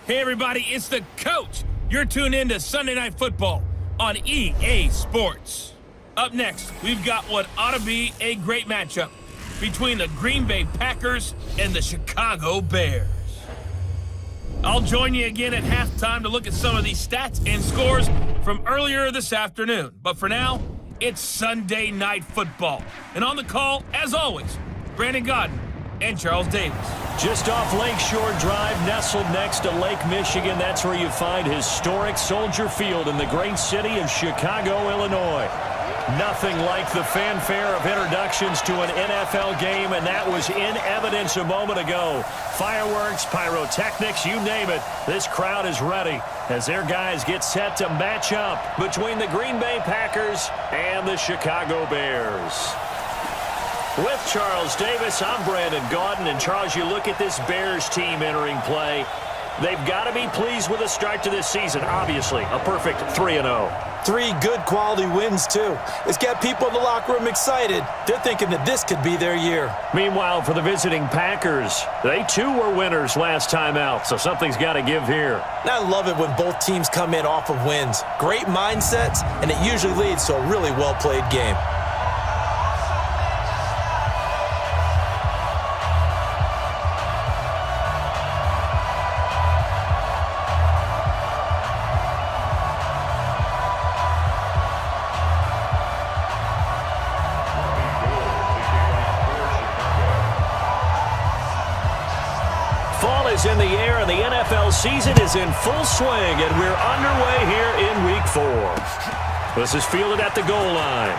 Hey everybody, it's the coach. You're tuned in to Sunday Night Football on EA Sports. Up next, we've got what ought to be a great matchup between the Green Bay Packers and the Chicago Bears. I'll join you again at halftime to look at some of these stats and scores from earlier this afternoon. But for now, it's Sunday Night Football. And on the call, as always, Brandon Gaudin and Charles Davis. Just off Lakeshore Drive, nestled next to Lake Michigan. That's where you find historic Soldier Field in the great city of Chicago, Illinois. Nothing like the fanfare of introductions to an NFL game, and that was in evidence a moment ago. Fireworks, pyrotechnics, you name it. This crowd is ready as their guys get set to match up between the Green Bay Packers and the Chicago Bears. With Charles Davis, I'm Brandon Gaudin. And Charles, you look at this Bears team entering play. They've got to be pleased with the start to this season. Obviously, a perfect 3-0. 3 good quality wins, too. It's got people in the locker room excited. They're thinking that this could be their year. Meanwhile, for the visiting Packers, they too were winners last time out, so something's got to give here. And I love it when both teams come in off of wins. Great mindsets, and it usually leads to a really well-played game. In the air, and the NFL season is in full swing, and we're underway here in Week 4. This is fielded at the goal line.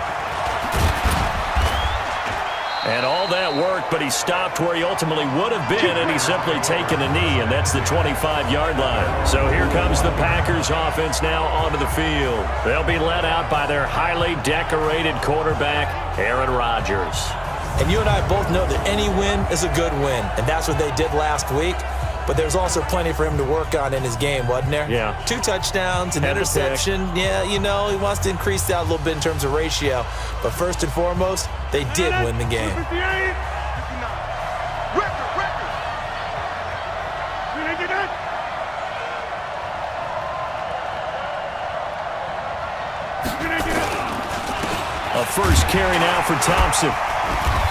And all that work, but he stopped where he ultimately would have been, and he's simply taken a knee, and that's the 25-yard line. So here comes the Packers offense now onto the field. They'll be led out by their highly decorated quarterback, Aaron Rodgers. And you and I both know that any win is a good win, and that's what they did last week. But there's also plenty for him to work on in his game, wasn't there? Yeah. 2 touchdowns, an interception. Yeah, you know, he wants to increase that a little bit in terms of ratio. But first and foremost, they did win the game. A first carry now for Thompson.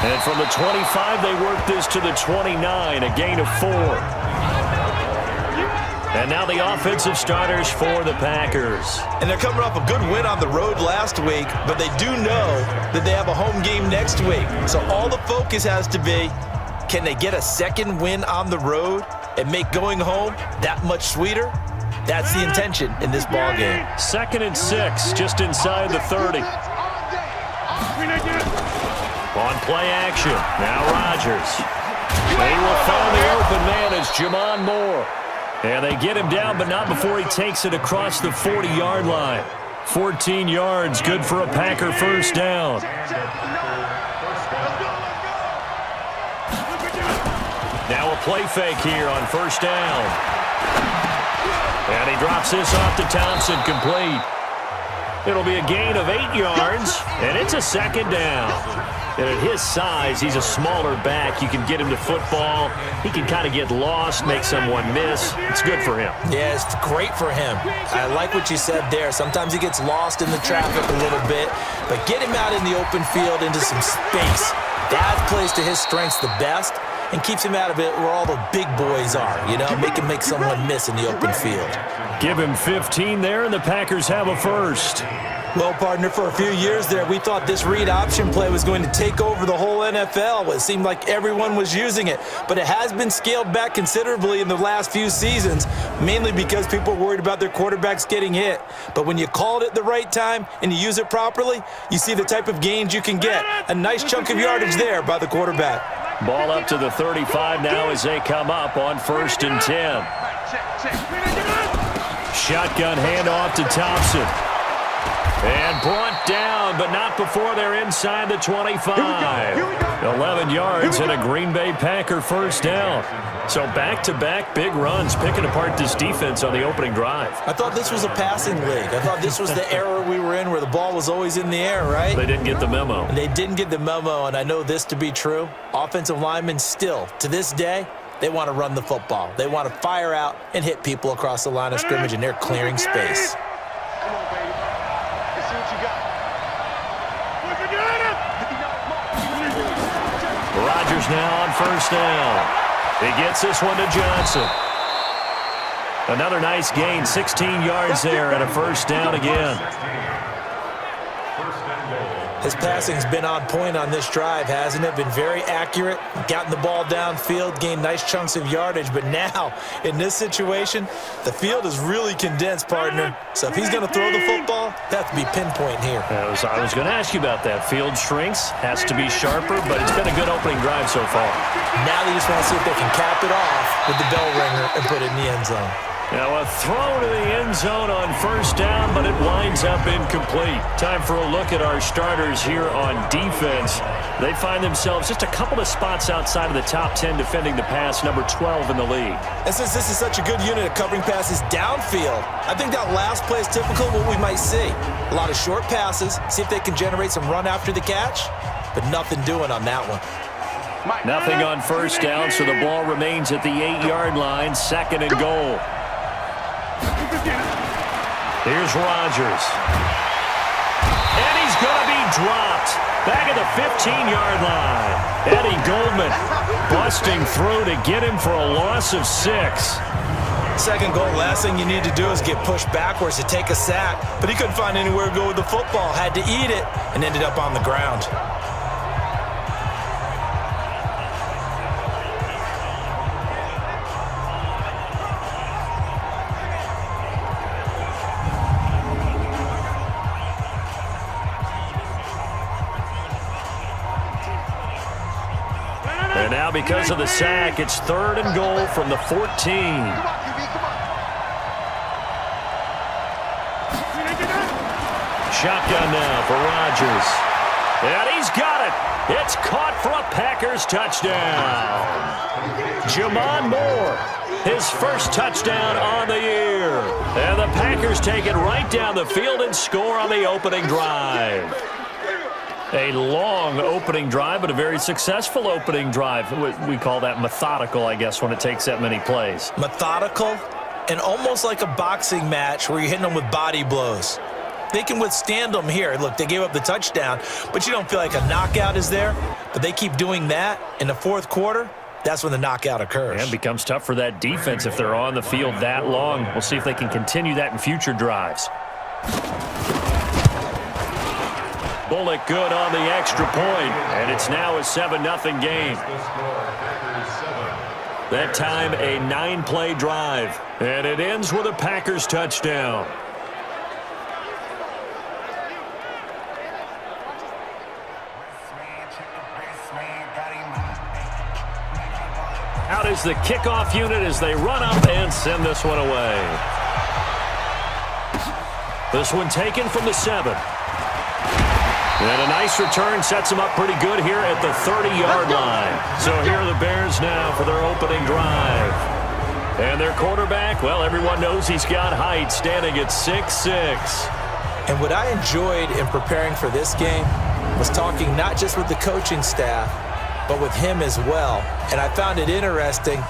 And from the 25, they work this to the 29, a gain of 4. And now the offensive starters for the Packers. And they're coming off a good win on the road last week, but they do know that they have a home game next week. So all the focus has to be, can they get a second win on the road and make going home that much sweeter? That's the intention in this ballgame. 2nd and 6, just inside the 30. On play action, now Rodgers. They will find the open man as Jamon Moore. And they get him down, but not before he takes it across the 40-yard line. 14 yards, good for a Packer first down. Now a play fake here on first down. And he drops this off to Thompson, complete. It'll be a gain of 8 yards, and it's a 2nd down. And at his size, he's a smaller back. You can get him to football. He can kind of get lost, make someone miss. It's good for him. Yeah, it's great for him. I like what you said there. Sometimes he gets lost in the traffic a little bit, but get him out in the open field into some space. That plays to his strengths the best and keeps him out of it where all the big boys are, you know, make him make someone miss in the open field. Give him 15 there, and the Packers have a first. Well, partner, for a few years there, we thought this read option play was going to take over the whole NFL. It seemed like everyone was using it, but it has been scaled back considerably in the last few seasons, mainly because people are worried about their quarterbacks getting hit. But when you call it at the right time and you use it properly, you see the type of gains you can get. A nice chunk of yardage there by the quarterback. Ball up to the 35 now as they come up on 1st and 10. Shotgun handoff to Thompson. And brought down, but not before they're inside the 25. 11 yards and a Green Bay Packer first down. So back-to-back big runs, picking apart this defense on the opening drive. I thought this was a passing league. I thought this was the era we were in where the ball was always in the air, right? They didn't get the memo. They didn't get the memo, and I know this to be true. Offensive linemen still, to this day, They want to run the football. They want to fire out and hit people across the line of scrimmage, and they're clearing space. Come on, baby. Let's see what you got. Rodgers now on first down. He gets this one to Johnson. Another nice gain, 16 yards there, and a first down again. His passing's been on point on this drive, hasn't it? Been very accurate, gotten the ball downfield, gained nice chunks of yardage. But now, in this situation, the field is really condensed, partner. So if he's going to throw the football, that has to be pinpoint here. I was going to ask you about that. Field shrinks, has to be sharper, but it's been a good opening drive so far. Now they just want to see if they can cap it off with the bell ringer and put it in the end zone. Now a throw to the end zone on first down, but it winds up incomplete. Time for a look at our starters here on defense. They find themselves just a couple of spots outside of the top 10 defending the pass, number 12 in the league. And since this is such a good unit of covering passes downfield, I think that last play is typical of what we might see. A lot of short passes, see if they can generate some run after the catch, but nothing doing on that one. Nothing on first down, so the ball remains at the 8-yard line, second and goal. Here's Rodgers. And he's going to be dropped. Back at the 15-yard line. Eddie Goldman busting through to get him for a loss of 6. Second goal, last thing you need to do is get pushed backwards to take a sack. But he couldn't find anywhere to go with the football. Had to eat it and ended up on the ground. And now because of the sack, it's third and goal from the 14. Shotgun now for Rodgers. And he's got it. It's caught for a Packers touchdown. Jamon Moore, his first touchdown on the year. And the Packers take it right down the field and score on the opening drive. A long opening drive, but a very successful opening drive. We call that methodical, I guess, when it takes that many plays. Methodical and almost like a boxing match where you're hitting them with body blows. They can withstand them here. Look, they gave up the touchdown, but you don't feel like a knockout is there. But they keep doing that in the fourth quarter. That's when the knockout occurs. And it becomes tough for that defense if they're on the field that long. We'll see if they can continue that in future drives. Bullock good on the extra point, and it's now a 7-0 game. That time a 9-play drive, and it ends with a Packers touchdown. Out is the kickoff unit as they run up and send this one away. This one taken from the 7. And a nice return sets them up pretty good here at the 30-yard line. So here are the Bears now for their opening drive. And their quarterback, well, everyone knows he's got height, standing at 6'6". And what I enjoyed in preparing for this game was talking not just with the coaching staff, but with him as well. And I found it interesting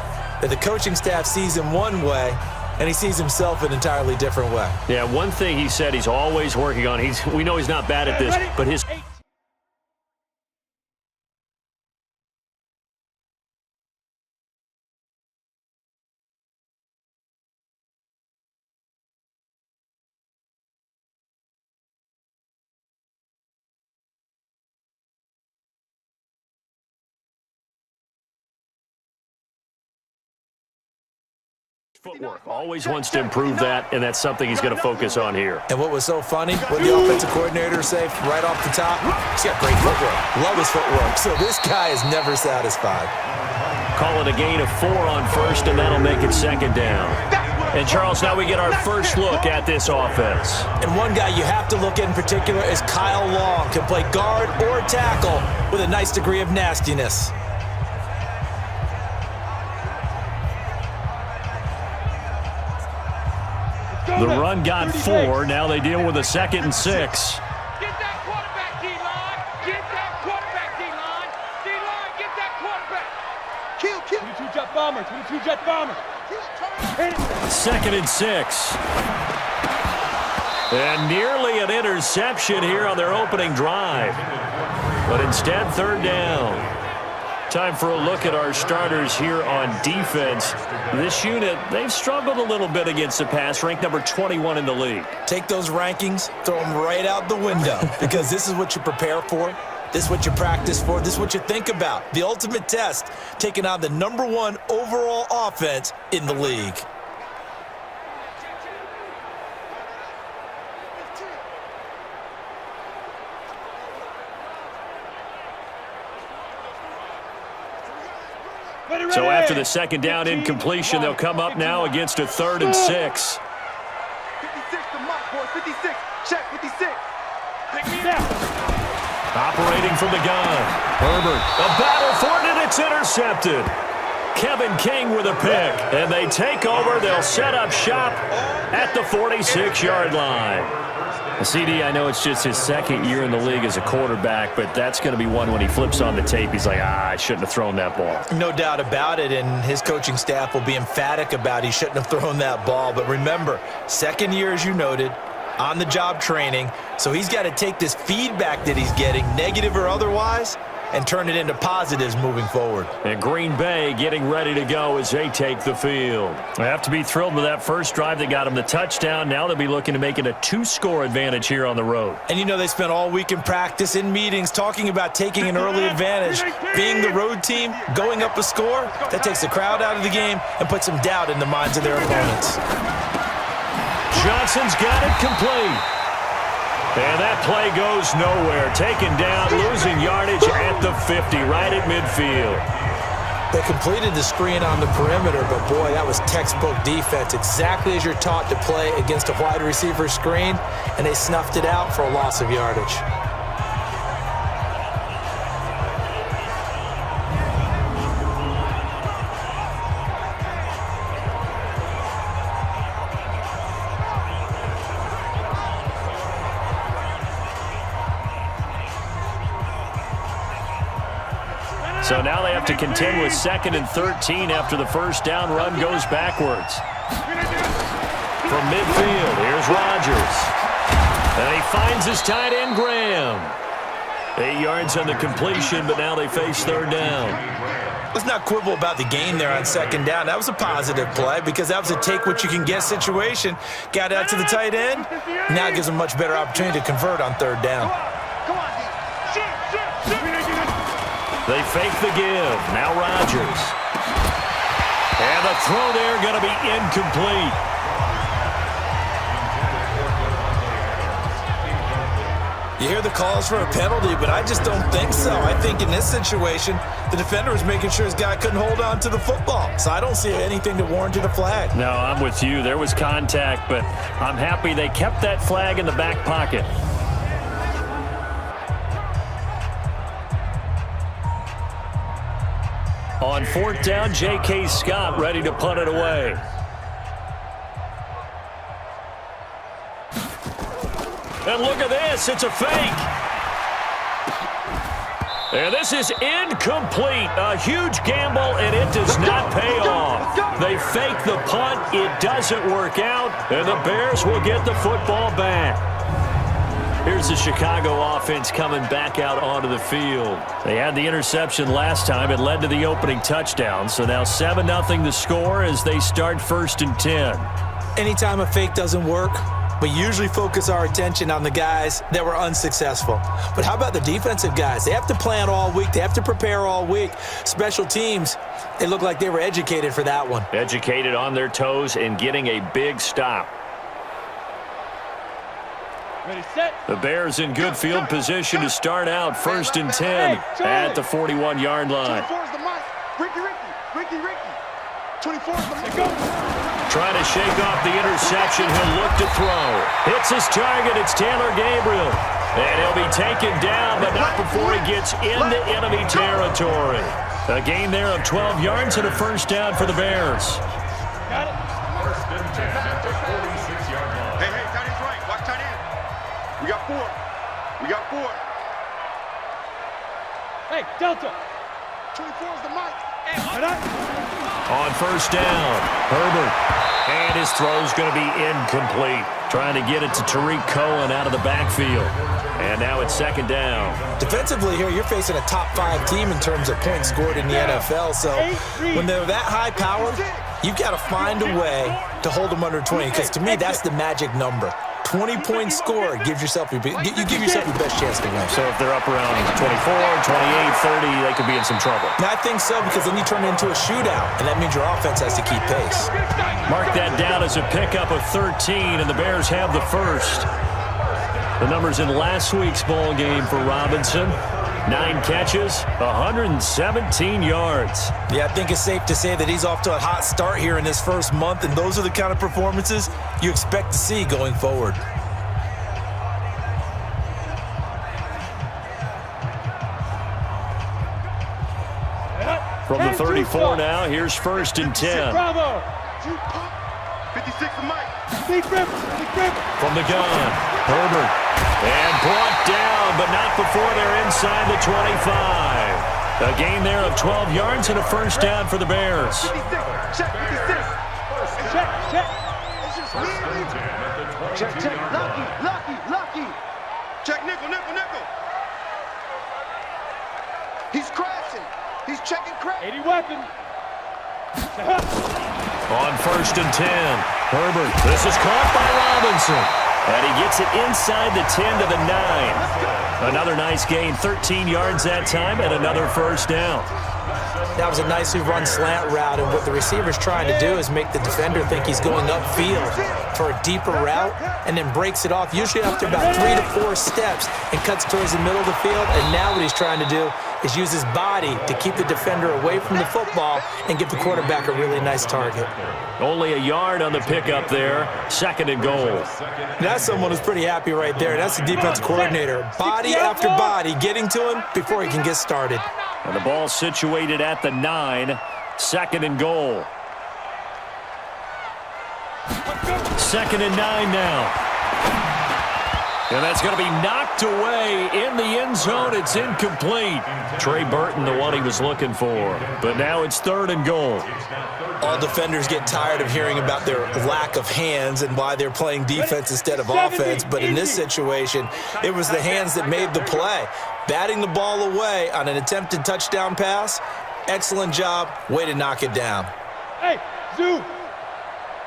that the coaching staff sees him one way, and he sees himself an entirely different way. Yeah, one thing he said he's always working on. We know he's not bad at this, but his... footwork. Always wants to improve that, and that's something he's going to focus on here. And what was so funny, what the offensive coordinator said right off the top, he's got great footwork. Love his footwork. So this guy is never satisfied. Call it a gain of 4 on first, and that'll make it second down. And, Charles, now we get our first look at this offense. And one guy you have to look at in particular is Kyle Long. Can play guard or tackle with a nice degree of nastiness. The run got 4. Now they deal with a 2nd and 6. Get that quarterback, D-line. Get that quarterback, D-line. D-line, get that quarterback. Kill. You two jump bomber. 22 jet bomber. Second and 6. And nearly an interception here on their opening drive. But instead, third down. Time for a look at our starters here on defense. This unit, they've struggled a little bit against the pass, ranked number 21 in the league. Take those rankings, throw them right out the window, because this is what you prepare for. This is what you practice for. This is what you think about. The ultimate test, taking on the #1 overall offense in the league. So after the second down incompletion, they'll come up now against a 3rd and 6. 56 to Mike, boys. 56. Check 56. Operating from the gun. Herbert. A battle for it, and it's intercepted. Kevin King with a pick. And they take over. They'll set up shop at the 46-yard line. CD, I know it's just his second year in the league as a quarterback, but that's going to be one when he flips on the tape. He's like, I shouldn't have thrown that ball. No doubt about it, and his coaching staff will be emphatic about he shouldn't have thrown that ball. But remember, second year, as you noted, on-the-job training, so he's got to take this feedback that he's getting, negative or otherwise, and turn it into positives moving forward. And Green Bay getting ready to go as they take the field. They have to be thrilled with that first drive that got them the touchdown. Now they'll be looking to make it a 2-score advantage here on the road. And you know they spent all week in practice, in meetings, talking about taking an early advantage. Being the road team, going up a score, that takes the crowd out of the game and puts some doubt in the minds of their opponents. Johnson's got it complete. And that play goes nowhere. Taken down, losing yardage at the 50, right at midfield. They completed the screen on the perimeter, but boy, that was textbook defense. Exactly as you're taught to play against a wide receiver screen, and they snuffed it out for a loss of yardage. So now they have to contend with 2nd and 13 after the first down run goes backwards. From midfield, here's Rodgers. And he finds his tight end, Graham. 8 yards on the completion, but now they face 3rd down. Let's not quibble about the gain there on 2nd down. That was a positive play because that was a take-what-you-can-get situation. Got out to the tight end. Now it gives them a much better opportunity to convert on 3rd down. They fake the give. Now Rodgers. And the throw there going to be incomplete. You hear the calls for a penalty, but I just don't think so. I think in this situation, the defender was making sure his guy couldn't hold on to the football. So I don't see anything that warranted a flag. No, I'm with you. There was contact, but I'm happy they kept that flag in the back pocket. On 4th down, J.K. Scott ready to punt it away. And look at this. It's a fake. And this is incomplete. A huge gamble, and it does not pay off. They fake the punt. It doesn't work out, and the Bears will get the football back. Here's the Chicago offense coming back out onto the field. They had the interception last time. It led to the opening touchdown. So now 7-0 the score as they start 1st and 10. Anytime a fake doesn't work, we usually focus our attention on the guys that were unsuccessful. But how about the defensive guys? They have to plan all week. They have to prepare all week. Special teams, they look like they were educated for that one. Educated on their toes and getting a big stop. Ready, set. The Bears in good field position to start out 1st and 10 at the 41-yard line. 24 is the mic. Ricky. 24 is the mic. Trying to shake off the interception. He'll look to throw. Hits his target. It's Taylor Gabriel. And he'll be taken down, but not before he gets into enemy territory. A gain there of 12 yards and a 1st down for the Bears. Got it. Hey, tight end's right. Watch tight end. We got 4. Hey, Delta. 24 is the mic. On first down, Herbert. And his throw's going to be incomplete. Trying to get it to Tariq Cohen out of the backfield. And now it's second down. Defensively here, you're facing a top-5 team in terms of points scored in the NFL. So when they're that high-powered, you've got to find a way to hold them under 20. Because to me, that's the magic number. 20 points scored gives yourself you give yourself your best chance to win. So if they're up around 24, 28, 30, they could be in some trouble. And I think so, because then you turn it into a shootout, and that means your offense has to keep pace. Mark that down as a pickup of 13, and the Bears have the first. The numbers in last week's ball game for Robinson. 9 catches, 117 yards. Yeah, I think it's safe to say that he's off to a hot start here in his first month, and those are the kind of performances you expect to see going forward. From the 34 now, here's first and 10. Bravo. 56 to Mike. From the gun, Herbert. And brought down, but not before they're inside the 25. A gain there of 12 yards and a first down for the Bears. 56. Check 56. Check. Check. Lucky. Check nickel. He's crashing. He's checking crash. 80 weapon. On first and 10, Herbert. This is caught by Robinson. And he gets it inside the 10 to the 9. Another nice gain, 13 yards that time, and another first down. That was a nicely run slant route, and what the receiver's trying to do is make the defender think he's going upfield for a deeper route, and then breaks it off, usually after about 3 to 4 steps, and cuts towards the middle of the field. And now what he's trying to do is use his body to keep the defender away from the football and give the quarterback a really nice target. Only a yard on the pickup there, second and goal. That's someone who's pretty happy right there. That's the defense coordinator. Body after body getting to him before he can get started. And the ball situated at the 9, second and goal. Second and 9 now. And that's going to be knocked away in the end zone. It's incomplete. Trey Burton, the one he was looking for. But now it's third and goal. All defenders get tired of hearing about their lack of hands and why they're playing defense instead of offense. But in this situation, it was the hands that made the play. Batting the ball away on an attempted touchdown pass. Excellent job. Way to knock it down. Hey, Zoo.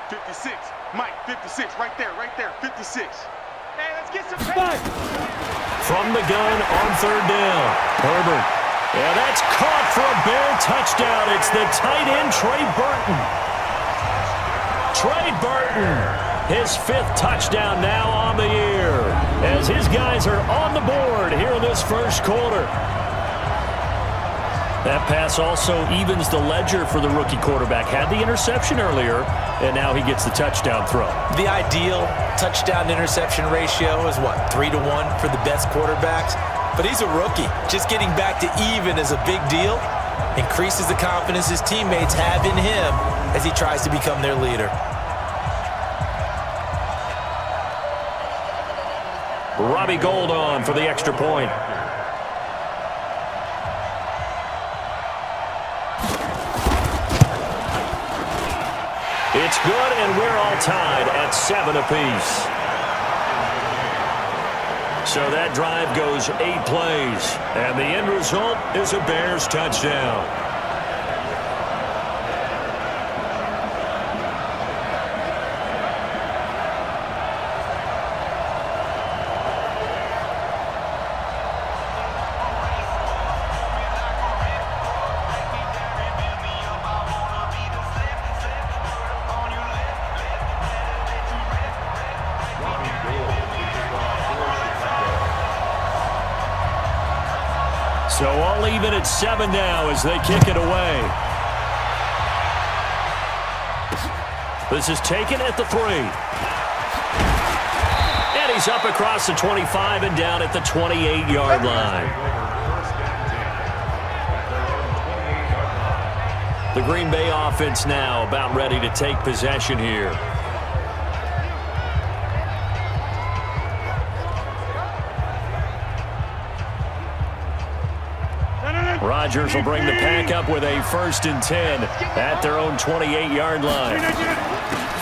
56. Mike, 56. Right there. 56. Hey, let's get some Five. From the gun on third down, Herbert. Yeah, that's caught for a Bear touchdown. It's the tight end, Trey Burton. Trey Burton, his 5th touchdown now on the year, as his guys are on the board here in this first quarter. That pass also evens the ledger for the rookie quarterback. Had the interception earlier, and now he gets the touchdown throw. The ideal touchdown-interception ratio is, 3 to 1 for the best quarterbacks? But he's a rookie. Just getting back to even is a big deal. Increases the confidence his teammates have in him as he tries to become their leader. Robbie Gould on for the extra point. It's good, and we're all tied at 7 apiece. So that drive goes 8 plays, and the end result is a Bears touchdown. So all even at 7 now as they kick it away. This is taken at the 3. And he's up across the 25 and down at the 28-yard line. The Green Bay offense now about ready to take possession here. Rodgers will bring the pack up with a 1st and 10 at their own 28-yard line.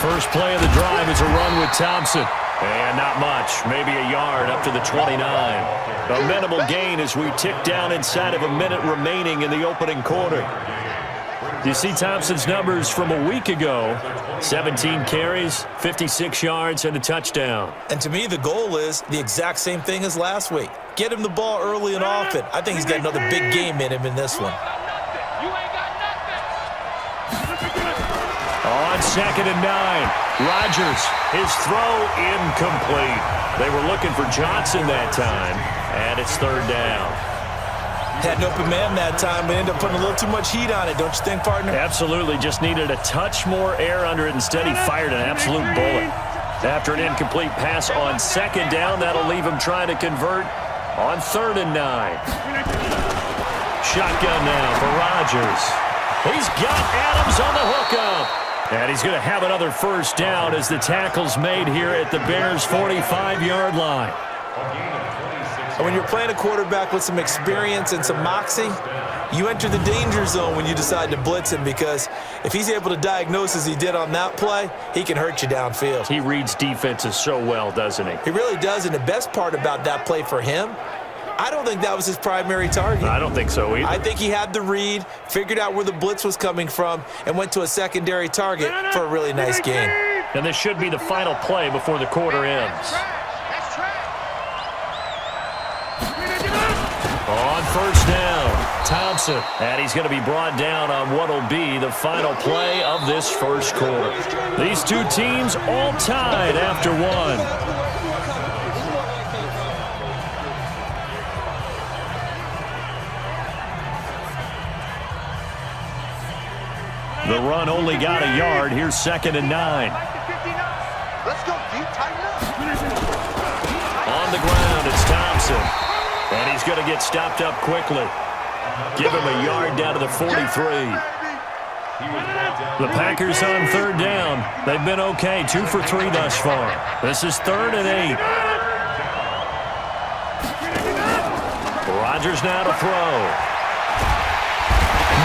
First play of the drive is a run with Thompson. And not much, maybe a yard up to the 29. A minimal gain as we tick down inside of a minute remaining in the opening quarter. You see Thompson's numbers from a week ago. 17 carries, 56 yards, and a touchdown. And to me, the goal is the exact same thing as last week. Get him the ball early and often. I think he's got another big game in him in this one. On 2nd and 9, Rodgers, his throw incomplete. They were looking for Johnson that time, and it's 3rd down. Had an open man that time, but ended up putting a little too much heat on it, don't you think, partner? Absolutely, just needed a touch more air under it. Instead, he fired an absolute bullet. After an incomplete pass on 2nd down, that'll leave him trying to convert on 3rd and 9. Shotgun now for Rodgers. He's got Adams on the hookup. And he's going to have another 1st down as the tackle's made here at the Bears' 45-yard line. When you're playing a quarterback with some experience and some moxie, you enter the danger zone when you decide to blitz him, because if he's able to diagnose as he did on that play, he can hurt you downfield. He reads defenses so well, doesn't he? He really does, and the best part about that play for him, I don't think that was his primary target. I don't think so either. I think he had the read, figured out where the blitz was coming from, and went to a secondary target for a really nice gain. And this should be the final play before the quarter ends. On 1st down, Thompson. And he's going to be brought down on what will be the final play of this 1st quarter. These two teams all tied after one. The run only got a yard. Here's 2nd and 9. Let's go, deep, tighten up. On the ground, it's Thompson. And he's going to get stopped up quickly. Give him a yard down to the 43. The Packers on 3rd down. They've been okay, 2 for 3 thus far. This is 3rd and 8. Rodgers now to throw.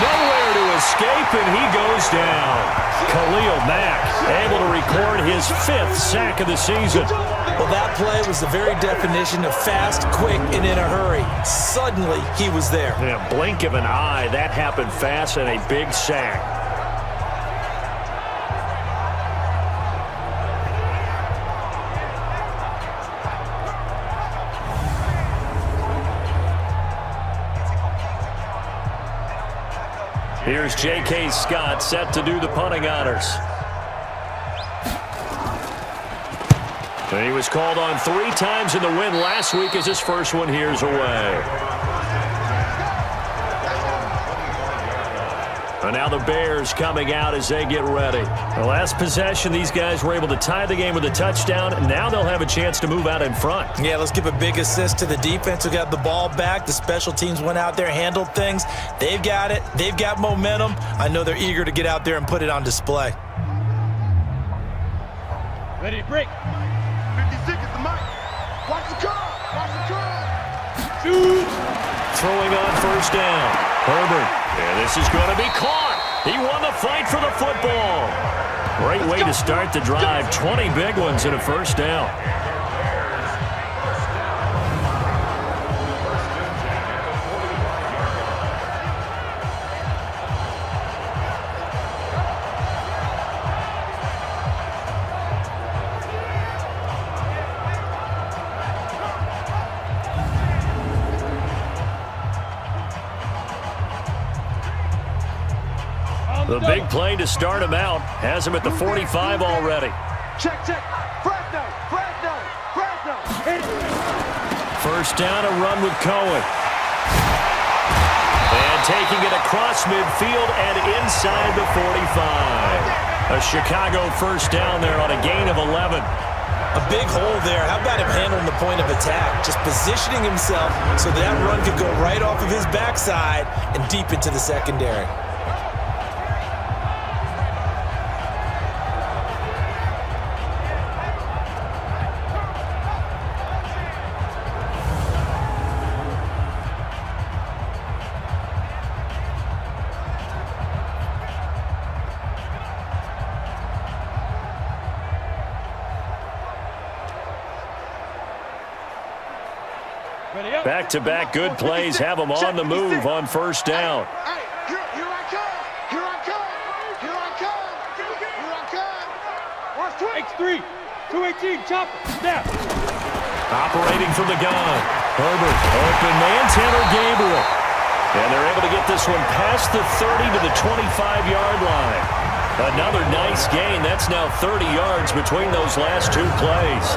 Nowhere to escape, and he goes down. Khalil Mack able to record his 5th sack of the season. Well, that play was the very definition of fast, quick, and in a hurry. Suddenly, he was there. In a blink of an eye, that happened fast, and a big sack. Here's J.K. Scott set to do the punting honors. And he was called on 3 times in the win last week as his first one here's away. And now the Bears coming out as they get ready. The last possession, these guys were able to tie the game with a touchdown, and now they'll have a chance to move out in front. Yeah, let's give a big assist to the defense who got the ball back. The special teams went out there, handled things. They've got it. They've got momentum. I know they're eager to get out there and put it on display. Ready to break. 56 is the mic. Watch the car. Watch the car. Shoot. Throwing on 1st down. Herbert. And this is going to be caught. He won the fight for the football. Great way to start the drive. 20 big ones in a 1st down. The big play to start him out has him at the 45 already. Check, check. Fresno, Fresno, Fresno. 1st down, a run with Cohen. And taking it across midfield and inside the 45. A Chicago 1st down there on a gain of 11. A big hole there. How about him handling the point of attack? Just positioning himself so that run could go right off of his backside and deep into the secondary. Back-to-back good plays have them on the move on first down. Hey, here I come. Here I come. Here I come. Here I come. Watch X3, 218, chopper, snap. Operating from the gun. Herbert, open man, Tanner Gabriel. And they're able to get this one past the 30 to the 25-yard line. Another nice gain. That's now 30 yards between those last two plays.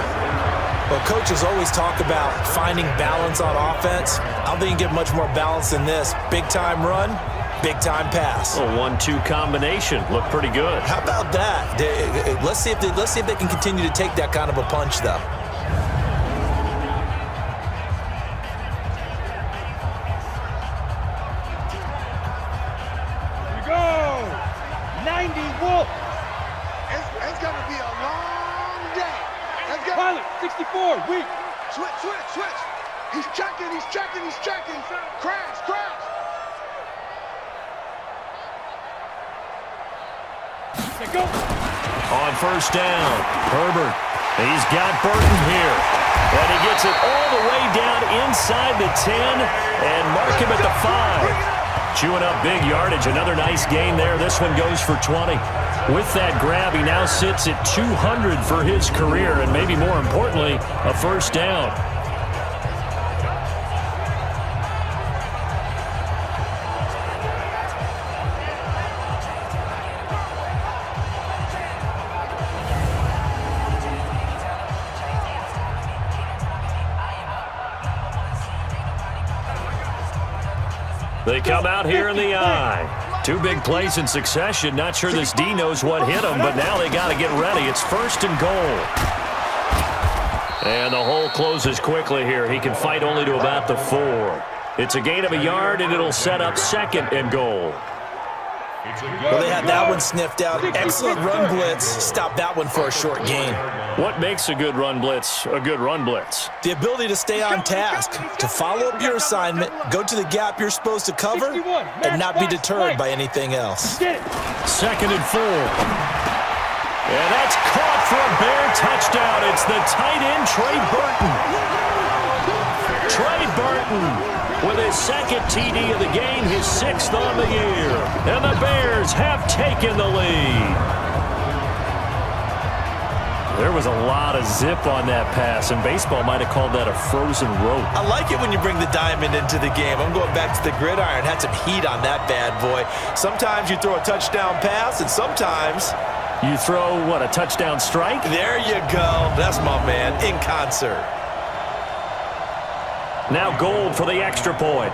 Well, coaches always talk about finding balance on offense. I don't think you can get much more balance than this. Big-time run, big-time pass. A 1-2 combination. Looked pretty good. How about that? Let's see if they can continue to take that kind of a punch, though. Here we go. 90 Wolf. It's going to be a long day. Let's go. Pilot, 64, weak. Switch. He's checking. Crash. Let go. On first down, Herbert. He's got Burton here. And he gets it all the way down inside the 10 and mark him at the 5. Chewing up big yardage. Another nice gain there. This one goes for 20. With that grab, he now sits at 200 for his career, and maybe more importantly, a first down. They come out here in the I. Two big plays in succession. Not sure this D knows what hit him, but now they got to get ready. It's first and goal. And the hole closes quickly here. He can fight only to about the 4. It's a gain of a yard, and it'll set up second and goal. Well, they had that one sniffed out. Excellent run blitz. Stop that one for a short gain. What makes a good run blitz a good run blitz? The ability to stay on task, to follow up your assignment, go to the gap you're supposed to cover, and not be deterred by anything else. Second and 4. And that's caught for a Bear touchdown. It's the tight end, Trey Burton. Trey Burton with his second TD of the game, his 6th on the year. And the Bears have taken the lead. There was a lot of zip on that pass, and baseball might have called that a frozen rope. I like it when you bring the diamond into the game. I'm going back to the gridiron. Had some heat on that bad boy. Sometimes you throw a touchdown pass, and sometimes you throw, what, a touchdown strike? There you go. That's my man, in concert. Now Gold for the extra point.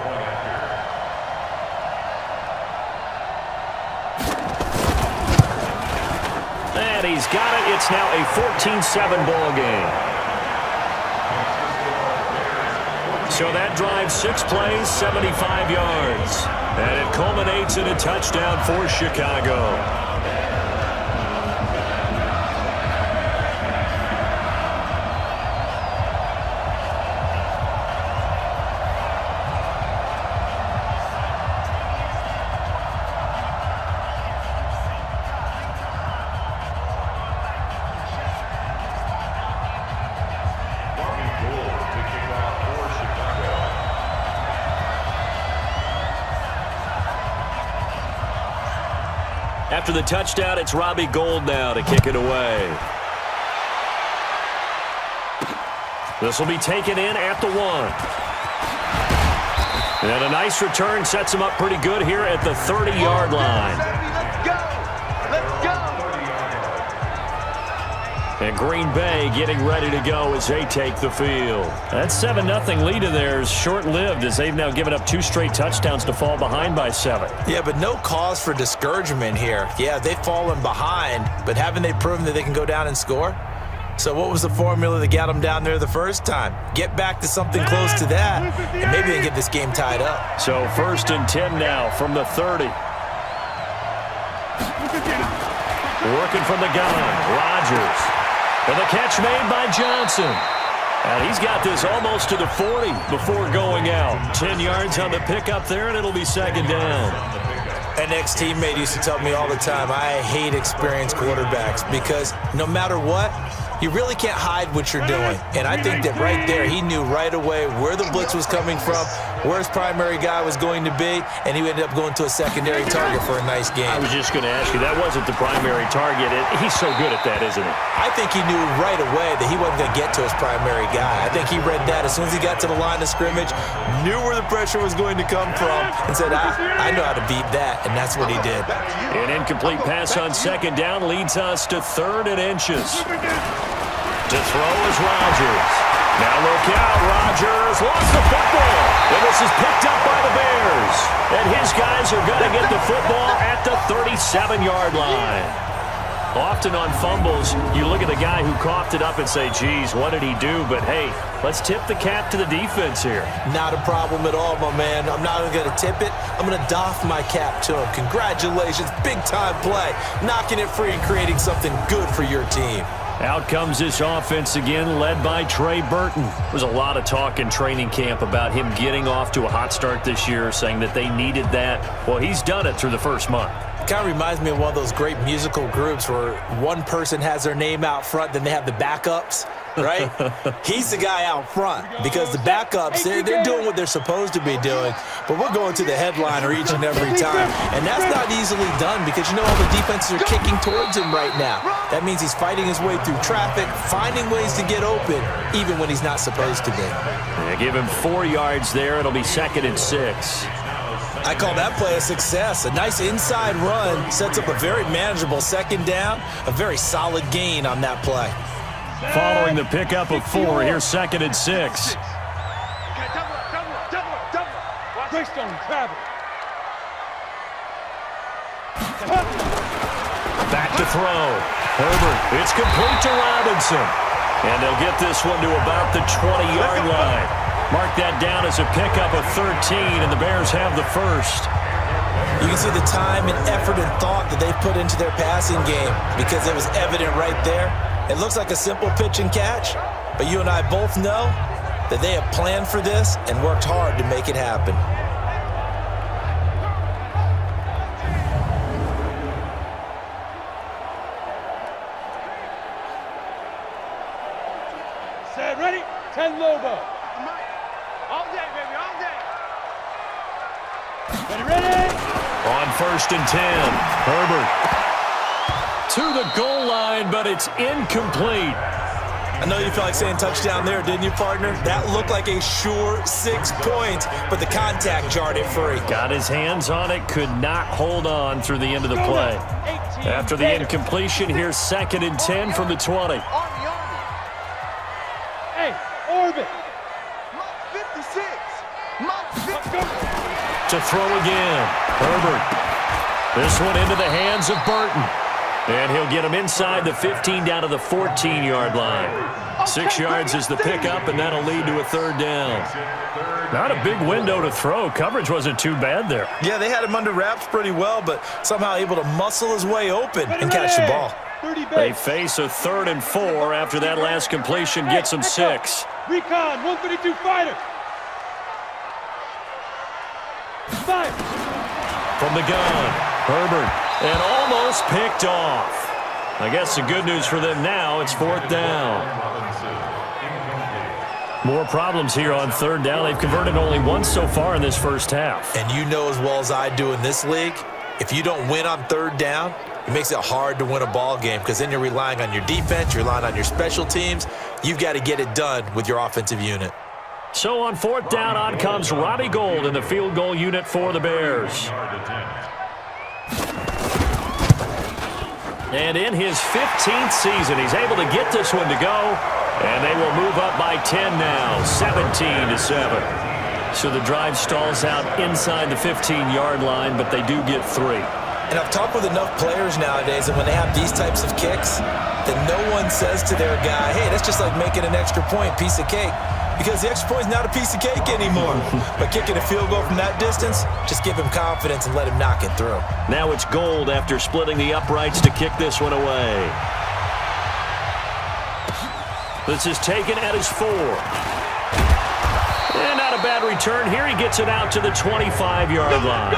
And he's got it. It's now a 14-7 ball game. So that drives 6 plays, 75 yards. And it culminates in a touchdown for Chicago. After the touchdown, it's Robbie Gould now to kick it away. This will be taken in at the 1. And a nice return sets him up pretty good here at the 30-yard line. Let's go. And Green Bay getting ready to go as they take the field. That 7-0 lead of theirs short-lived as they've now given up 2 straight touchdowns to fall behind by 7. Yeah, but no cause for discouragement here. Yeah, they've fallen behind, but haven't they proven that they can go down and score? So what was the formula that got them down there the first time? Get back to something close to that, and maybe they can get this game tied up. So 1st and 10 now from the 30. Working from the gun, Rodgers. And the catch made by Johnson. And he's got this almost to the 40 before going out. 10 yards on the pickup there, and it'll be 2nd down. An ex-teammate used to tell me all the time, I hate experienced quarterbacks because no matter what, you really can't hide what you're doing. And I think that right there, he knew right away where the blitz was coming from, where his primary guy was going to be, and he ended up going to a secondary target for a nice game. I was just going to ask you, that wasn't the primary target. He's so good at that, isn't he? I think he knew right away that he wasn't going to get to his primary guy. I think he read that as soon as he got to the line of scrimmage, knew where the pressure was going to come from, and said, I know how to beat that, and that's what he did. An incomplete pass on second down leads us to 3rd and inches. To throw is Rodgers. Now look out, Rodgers lost the football. And this is picked up by the Bears. And his guys are going to get the football at the 37-yard line. Often on fumbles, you look at the guy who coughed it up and say, geez, what did he do? But, hey, let's tip the cap to the defense here. Not a problem at all, my man. I'm not even going to tip it. I'm going to doff my cap to him. Congratulations. Big-time play. Knocking it free and creating something good for your team. Out comes this offense again, led by Trey Burton. There's a lot of talk in training camp about him getting off to a hot start this year, saying that they needed that. Well, he's done it through the first month. Kind of reminds me of one of those great musical groups where one person has their name out front, then they have the backups, right? He's the guy out front because the backups, they're doing what they're supposed to be doing, but we're going to the headliner each and every time. And that's not easily done because, you know, all the defenses are kicking towards him right now. That means he's fighting his way through traffic, finding ways to get open, even when he's not supposed to be. They give him 4 yards there. It'll be 2nd and 6. I call that play a success. A nice inside run sets up a very manageable second down, a very solid gain on that play. Following the pickup of 4, here's 2nd and 6. Okay, double. Greystone, travel. Back to throw. Herbert, it's complete to Robinson. And they'll get this one to about the 20-yard line. Mark that down as a pickup of 13, and the Bears have the first. You can see the time and effort and thought that they've put into their passing game because it was evident right there. It looks like a simple pitch and catch, but you and I both know that they have planned for this and worked hard to make it happen. Set, ready? 10 Lobo. All day, baby, all day. Ready? On 1st and 10, Herbert to the goal line, but it's incomplete. I know you felt like saying touchdown there, didn't you, partner? That looked like a sure 6 points, but the contact jarred it free. Got his hands on it, could not hold on through the end of the play. After the incompletion, here's 2nd and 10 from the 20. Hey, orbit. Mike 56. Mike 56. To throw again, Herbert. This one into the hands of Burton. And he'll get him inside the 15 down to the 14-yard line. 6 yards is the pickup, and that'll lead to a 3rd down. Not a big window to throw. Coverage wasn't too bad there. Yeah, they had him under wraps pretty well, but somehow able to muscle his way open and catch the ball. They face a 3rd and 4 after that last completion gets them 6. Recon, 132 fighter. Fire. From the gun, Herbert, and almost picked off. I guess the good news for them now, it's 4th down. More problems here on 3rd down. They've converted only once so far in this first half. And you know as well as I do in this league, if you don't win on 3rd down, it makes it hard to win a ball game because then you're relying on your defense, you're relying on your special teams. You've got to get it done with your offensive unit. So on 4th down, on comes Robbie Gould in the field goal unit for the Bears. And in his 15th season, he's able to get this one to go. And they will move up by 10 now, 17-7. So the drive stalls out inside the 15-yard line, but they do get 3. And I've talked with enough players nowadays, and when they have these types of kicks, that no one says to their guy, hey, that's just like making an extra point, piece of cake. Because the extra point is not a piece of cake anymore. But kicking a field goal from that distance, just give him confidence and let him knock it through. Now it's Gould after splitting the uprights to kick this one away. This is taken at his 4. And not a bad return here. He gets it out to the 25-yard line.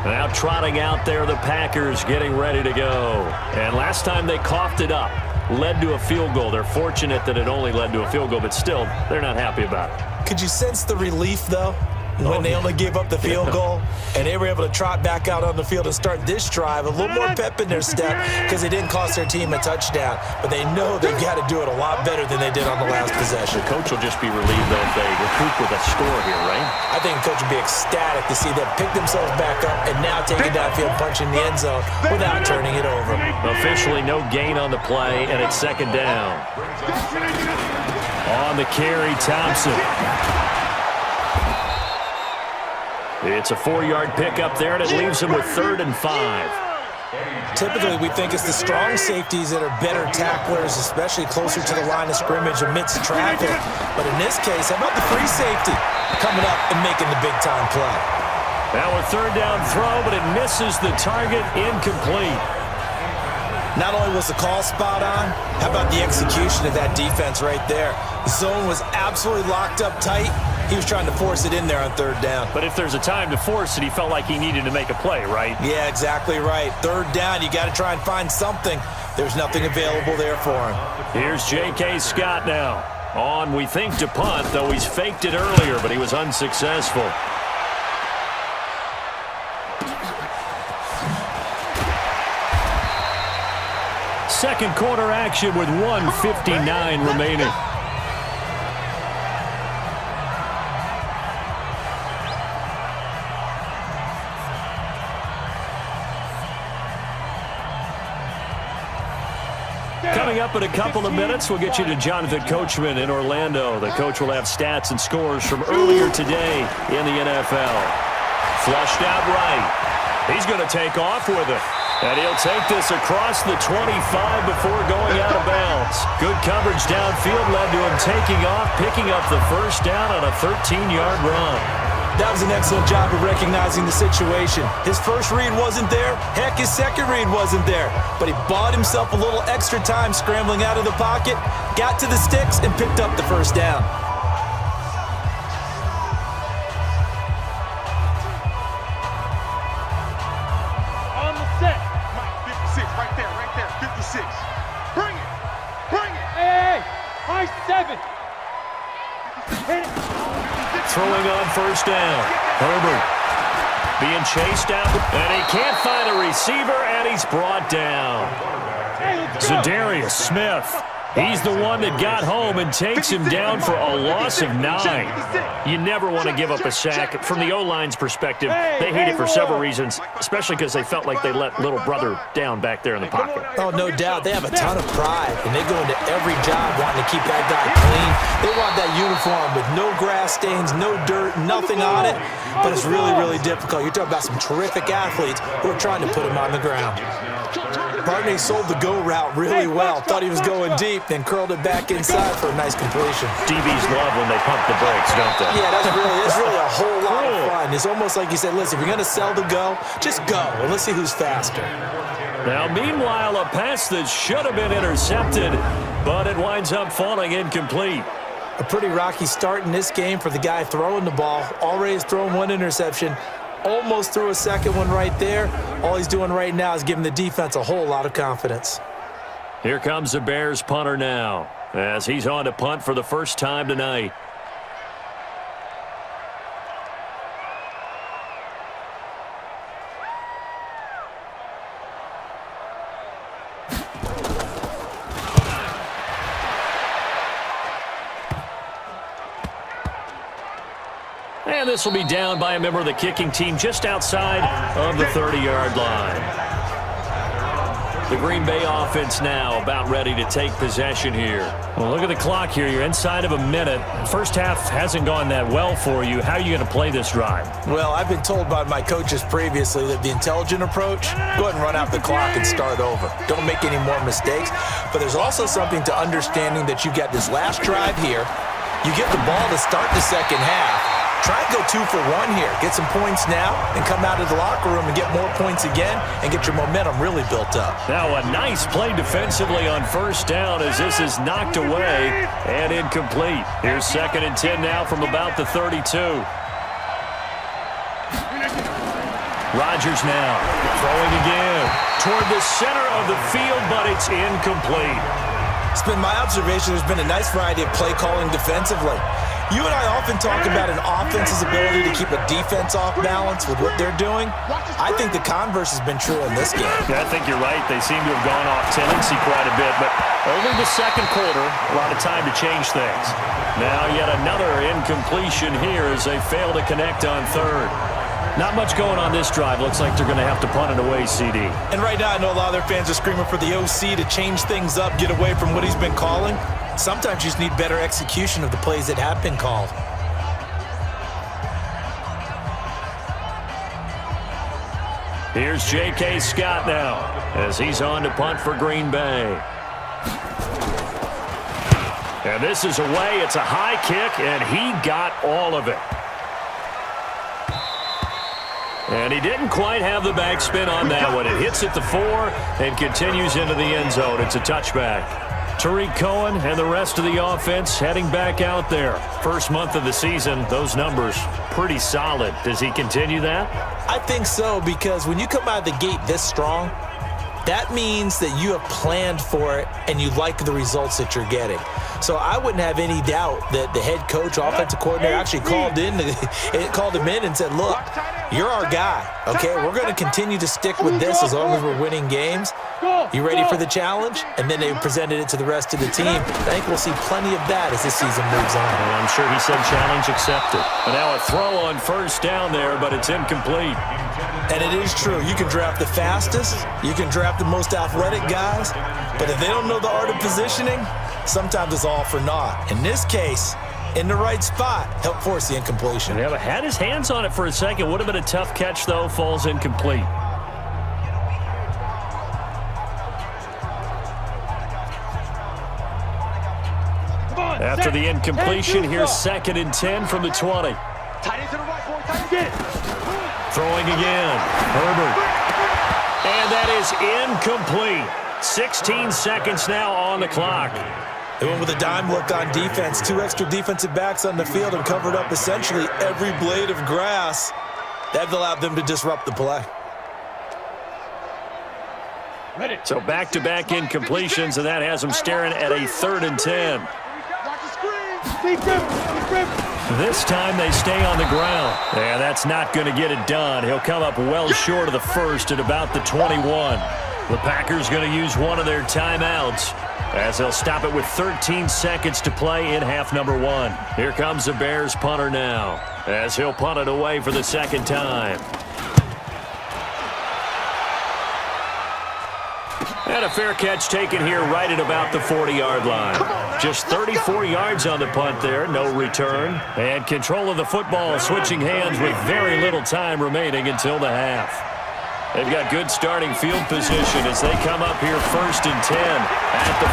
Now trotting out there, the Packers getting ready to go. And last time they coughed it up, led to a field goal. They're fortunate that it only led to a field goal, but still, they're not happy about it. Could you sense the relief, though, when they only gave up the field goal and they were able to trot back out on the field and start this drive? A little more pep in their step because they didn't cost their team a touchdown, but they know they've got to do it a lot better than they did on the last possession. The coach will just be relieved, though, if they recoup with a score here, right? I think the coach would be ecstatic to see them pick themselves back up and now take it downfield, punch in the end zone without turning it over. Officially no gain on the play, and it's second down. On the carry, Thompson. It's a 4-yard pickup there, and it leaves him with 3rd and 5. Typically, we think it's the strong safeties that are better tacklers, especially closer to the line of scrimmage amidst traffic. But in this case, how about the free safety coming up and making the big-time play? Now a 3rd down throw, but it misses the target, incomplete. Not only was the call spot on, how about the execution of that defense right there? The zone was absolutely locked up tight. He was trying to force it in there on 3rd down. But if there's a time to force it, he felt like he needed to make a play, right? Yeah, exactly right. 3rd down, you got to try and find something. There's nothing available there for him. Here's J.K. Scott now. On, we think, to punt, though he's faked it earlier, but he was unsuccessful. Second quarter action with 1:59 remaining. Coming up in a couple of minutes, we'll get you to Jonathan Coachman in Orlando. The coach will have stats and scores from earlier today in the NFL. Flushed out right. He's going to take off with it. And he'll take this across the 25 before going out of bounds. Good coverage downfield led to him taking off, picking up the first down on a 13-yard run. That was an excellent job of recognizing the situation. His first read wasn't there. Heck, his second read wasn't there. But he bought himself a little extra time scrambling out of the pocket, got to the sticks, and picked up the first down. On the set. Mike, 56, right there, 56. Bring it, bring it. Hey, high 7. Hit it. Throwing on first down. Herbert being chased out, and he can't find a receiver, and he's brought down. Hey, let's go. Zadarius Smith. He's the one that got home and takes him down for a loss of 9. You never want to give up a sack. From the O-line's perspective, they hate it for several reasons, especially because they felt like they let little brother down back there in the pocket. Oh, no doubt. They have a ton of pride, and they go into every job wanting to keep that guy clean. They want that uniform with no grass stains, no dirt, nothing on it. But it's really, really difficult. You're talking about some terrific athletes who are trying to put him on the ground. Barney sold the go route really well. Thought he was going deep, then curled it back inside for a nice completion. DBs love when they pump the brakes, don't they? Yeah, that's really a whole lot of fun. It's almost like you said, listen, if you're going to sell the go, just go, and let's see who's faster. Now, meanwhile, a pass that should have been intercepted, but it winds up falling incomplete. A pretty rocky start in this game for the guy throwing the ball. Already has thrown 1 interception. Almost threw a second one right there. All he's doing right now is giving the defense a whole lot of confidence. Here comes the Bears punter now, as he's on to punt for the first time tonight. And this will be down by a member of the kicking team just outside of the 30-yard line. The Green Bay offense now about ready to take possession here. Well, look at the clock here. You're inside of a minute. First half hasn't gone that well for you. How are you going to play this drive? Well, I've been told by my coaches previously that the intelligent approach, go ahead and run out the clock and start over. Don't make any more mistakes. But there's also something to understanding that you got this last drive here. You get the ball to start the second half. Try and go 2 for 1 here. Get some points now and come out of the locker room and get more points again and get your momentum really built up. Now a nice play defensively on first down as this is knocked away and incomplete. Here's 2nd and 10 now from about the 32. Rodgers now throwing again toward the center of the field, but it's incomplete. It's been my observation there's been a nice variety of play calling defensively. You and I often talk about an offense's ability to keep a defense off balance with what they're doing. I think the converse has been true in this game. Yeah, I think you're right. They seem to have gone off tendency quite a bit, but over the second quarter, a lot of time to change things. Now yet another incompletion here as they fail to connect on third. Not much going on this drive. Looks like they're going to have to punt it away, CD. And right now, I know a lot of their fans are screaming for the OC to change things up, get away from what he's been calling. Sometimes you just need better execution of the plays that have been called. Here's J.K. Scott now as he's on to punt for Green Bay. And this is away. It's a high kick, and he got all of it. And he didn't quite have the backspin on that one. It hits at the 4 and continues into the end zone. It's a touchback. Tariq Cohen and the rest of the offense heading back out there. First month of the season, those numbers pretty solid. Does he continue that? I think so, because when you come out of the gate this strong, that means that you have planned for it and you like the results that you're getting. So I wouldn't have any doubt that the head coach, offensive coordinator, actually called him in and said, look, you're our guy, okay? We're going to continue to stick with this as long as we're winning games. You ready for the challenge? And then they presented it to the rest of the team. I think we'll see plenty of that as this season moves on. And I'm sure he said challenge accepted. But now a throw on first down there, but it's incomplete. And it is true. You can draft the fastest. You can draft the most athletic guys. But if they don't know the art of positioning, sometimes it's all for naught. In this case, in the right spot, help force the incompletion. Yeah, but had his hands on it for a second. Would have been a tough catch, though. Falls incomplete. After the incompletion, here's 2nd and 10 from the 20. Throwing again. Herbert. And that is incomplete. 16 seconds now on the clock. They went with a dime look on defense. 2 extra defensive backs on the field and covered up essentially every blade of grass. That allowed them to disrupt the play. So back-to-back incompletions, and that has them staring at a 3rd and 10. This time they stay on the ground. Yeah, that's not going to get it done. He'll come up well short of the first at about the 21. The Packers going to use one of their timeouts as they'll stop it with 13 seconds to play in half number 1. Here comes the Bears punter now as he'll punt it away for the second time. And a fair catch taken here right at about the 40-yard line. Just 34 yards on the punt there, no return. And control of the football switching hands with very little time remaining until the half. They've got good starting field position as they come up here 1st and 10 at the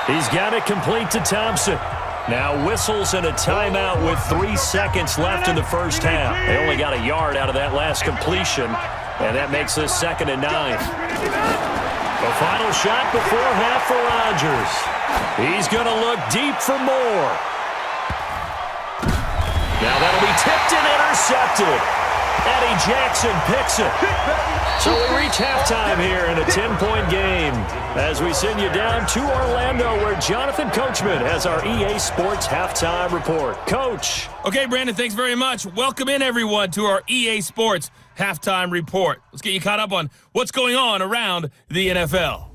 40. He's got it complete to Thompson. Now whistles and a timeout with 3 seconds left in the first half. They only got a yard out of that last completion, and that makes this 2nd and 9. The final shot before half for Rodgers. He's going to look deep for more. Now that'll be tipped and intercepted. Eddie Jackson picks it. So we reach halftime here in a 10-point game as we send you down to Orlando where Jonathan Coachman has our EA Sports Halftime Report. Coach. Okay, Brandon, thanks very much. Welcome in, everyone, to our EA Sports Halftime Report. Let's get you caught up on what's going on around the NFL.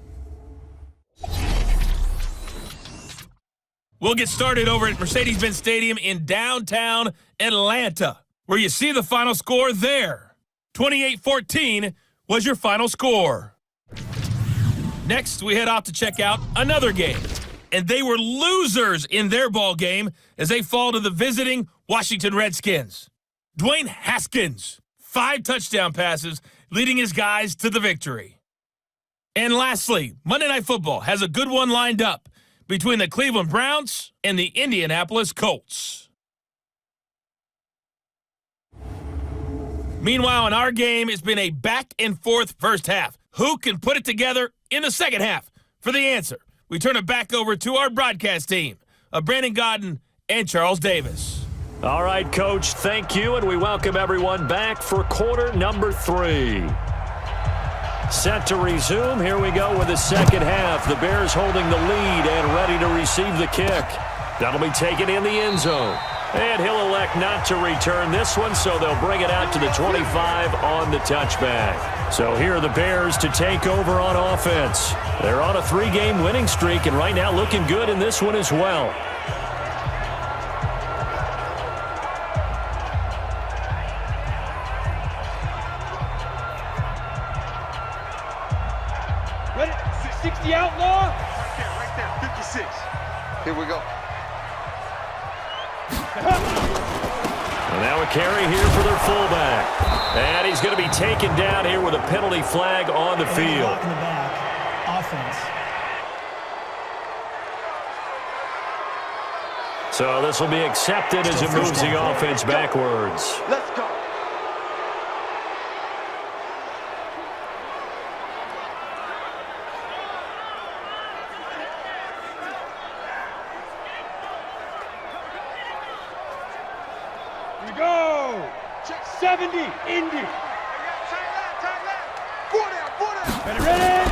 We'll get started over at Mercedes-Benz Stadium in downtown Atlanta, where you see the final score there. 28-14 was your final score. Next, we head off to check out another game. And they were losers in their ball game as they fall to the visiting Washington Redskins. Dwayne Haskins, 5 touchdown passes, leading his guys to the victory. And lastly, Monday Night Football has a good one lined up between the Cleveland Browns and the Indianapolis Colts. Meanwhile, in our game, it's been a back-and-forth first half. Who can put it together in the second half? For the answer, we turn it back over to our broadcast team of Brandon Godden and Charles Davis. All right, Coach, thank you, and we welcome everyone back for quarter number 3. Set to resume. Here we go with the second half. The Bears holding the lead and ready to receive the kick. That'll be taken in the end zone. And he'll elect not to return this one, so they'll bring it out to the 25 on the touchback. So here are the Bears to take over on offense. They're on a 3-game winning streak, and right now looking good in this one as well. Ready? 60 outlaw. Right there, 56. Here we go. And now a carry here for their fullback. And he's going to be taken down here with a penalty flag on the field. In the back. Offense. So this will be accepted as it moves the offense backwards. Let's go. Here we go. 70, Indy. Ready?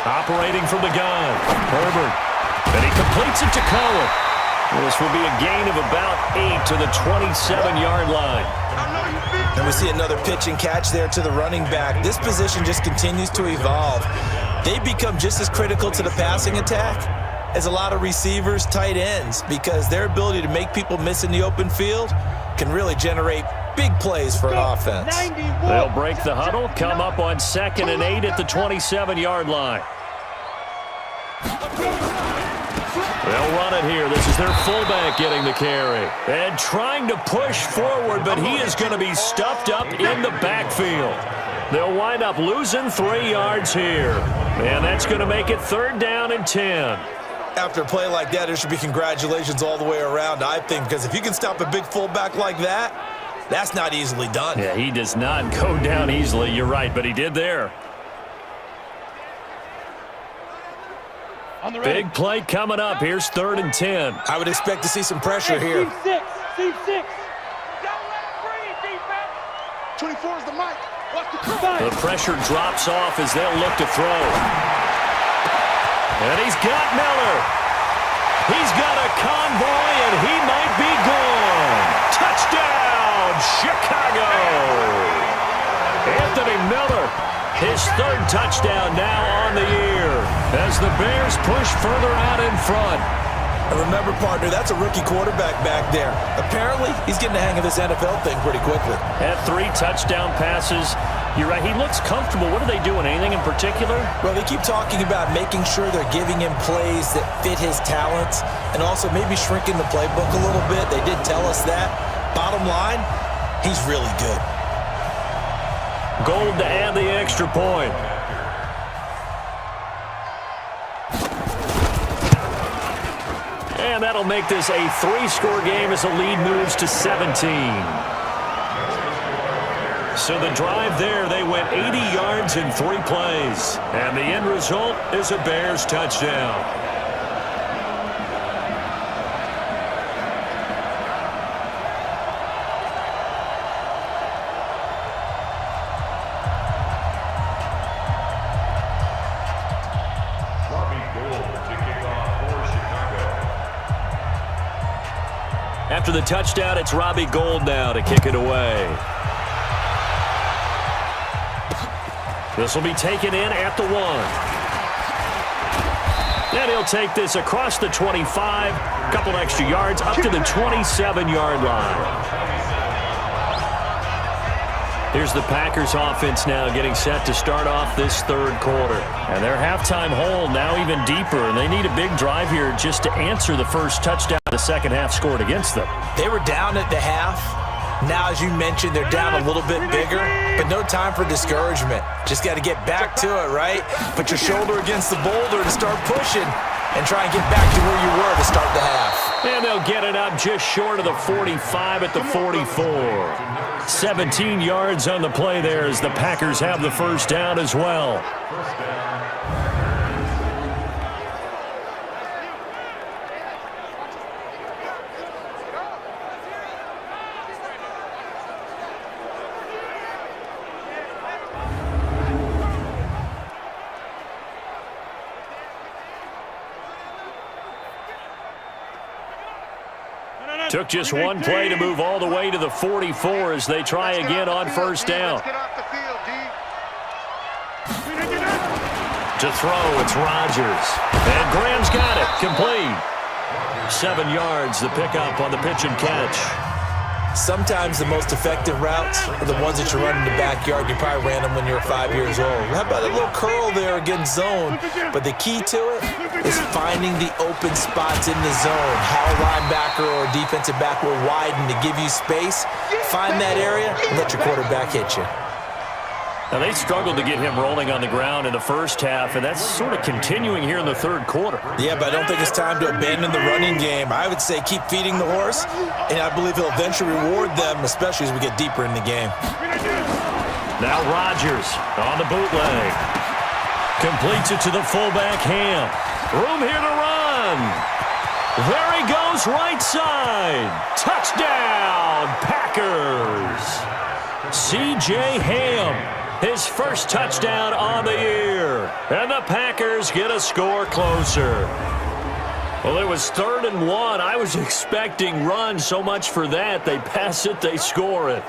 Operating from the gun. Herbert. And he completes it to Cohen. This will be a gain of about 8 to the 27-yard line. And we see another pitch and catch there to the running back. This position just continues to evolve. They become just as critical to the passing attack as a lot of receivers, tight ends, because their ability to make people miss in the open field can really generate big plays for an offense. 91. They'll break the huddle, come up on 2nd and 8 at the 27-yard line. They'll run it here. This is their fullback getting the carry. And trying to push forward, but he is going to be stuffed up in the backfield. They'll wind up losing 3 yards here. And that's going to make it 3rd down and 10. After a play like that, there should be congratulations all the way around, I think, because if you can stop a big fullback like that, that's not easily done. Yeah, he does not go down easily. You're right, but he did there. On the ready. Big play coming up. Here's 3rd and 10. I would expect to see some pressure here. Team 6. Team 6. 24 is the mic. Watch the The pressure drops off as they'll look to throw. And he's got Miller. He's got a convoy, and he might be gone. Touchdown, Chicago. Anthony Miller, his 3rd touchdown now on the year as the Bears push further out in front. And remember, partner, that's a rookie quarterback back there. Apparently, he's getting the hang of this NFL thing pretty quickly. Had 3 touchdown passes. You're right, he looks comfortable. What are they doing? Anything in particular? Well, they keep talking about making sure they're giving him plays that fit his talents and also maybe shrinking the playbook a little bit. They did tell us that. Bottom line, he's really good. Gold to add the extra point. And that'll make this a 3-score game as the lead moves to 17. So the drive there, they went 80 yards in 3 plays. And the end result is a Bears touchdown. After the touchdown, it's Robbie Gould now to kick it away. This will be taken in at the 1. And he'll take this across the 25, a couple extra yards, up to the 27-yard line. Here's the Packers offense now getting set to start off this 3rd quarter. And their halftime hole now even deeper, and they need a big drive here just to answer the first touchdown the second half scored against them. They were down at the half. Now, as you mentioned, they're down a little bit bigger, but no time for discouragement. Just got to get back to it, right? Put your shoulder against the boulder and start pushing and try and get back to where you were to start the half. And they'll get it up just short of the 45 at the 44. 17 yards on the play there as the Packers have the first down as well. Took just one play to move all the way to the 44 as they try again on first down. Let's get off the field, D. To throw, it's Rodgers. And Graham's got it. Complete. 7 yards, the pickup on the pitch and catch. Sometimes the most effective routes are the ones that you run in the backyard. You probably ran them when you were 5 years old. How about a little curl there against zone? But the key to it is finding the open spots in the zone. How a linebacker or a defensive back will widen to give you space. Find that area and let your quarterback hit you. Now, they struggled to get him rolling on the ground in the first half, and that's sort of continuing here in the third quarter. Yeah, but I don't think it's time to abandon the running game. I would say keep feeding the horse, and I believe he'll eventually reward them, especially as we get deeper in the game. Now Rodgers on the bootleg. Completes it to the fullback, Ham. Room here to run. There he goes, right side. Touchdown, Packers. C.J. Ham. His first touchdown on the year. And the Packers get a score closer. Well, it was 3rd and 1. I was expecting run, so much for that. They pass it, they score it.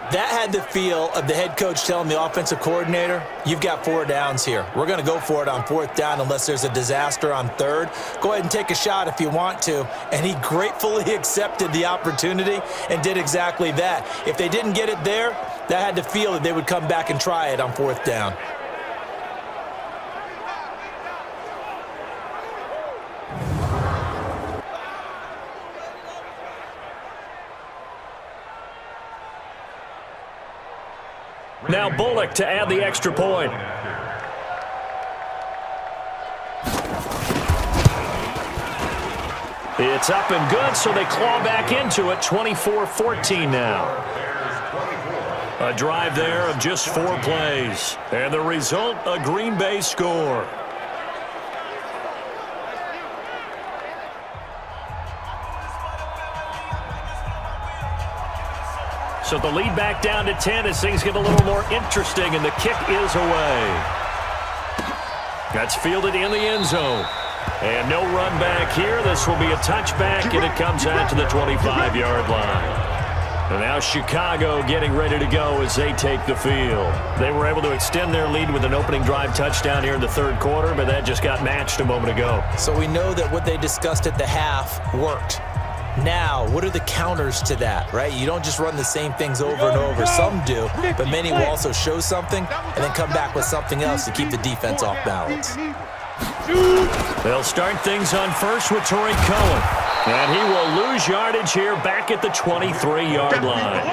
That had the feel of the head coach telling the offensive coordinator, you've got 4 downs here. We're going to go for it on 4th down unless there's a disaster on 3rd. Go ahead and take a shot if you want to. And he gratefully accepted the opportunity and did exactly that. If they didn't get it there, that had the feel that they would come back and try it on 4th down. Now Bullock to add the extra point. It's up and good, so they claw back into it. 24-14 now. A drive there of just 4 plays. And the result, a Green Bay score. So the lead back down to 10 as things get a little more interesting, and the kick is away. That's fielded in the end zone. And no run back here. This will be a touchback, and it comes out to the 25-yard line. And now Chicago getting ready to go as they take the field. They were able to extend their lead with an opening drive touchdown here in the 3rd quarter, but that just got matched a moment ago. So we know that what they discussed at the half worked. Now, what are the counters to that, right? You don't just run the same things over and over. Some do, but many will also show something and then come back with something else to keep the defense off balance. They'll start things on first with Torrey Cohen. And he will lose yardage here back at the 23-yard line.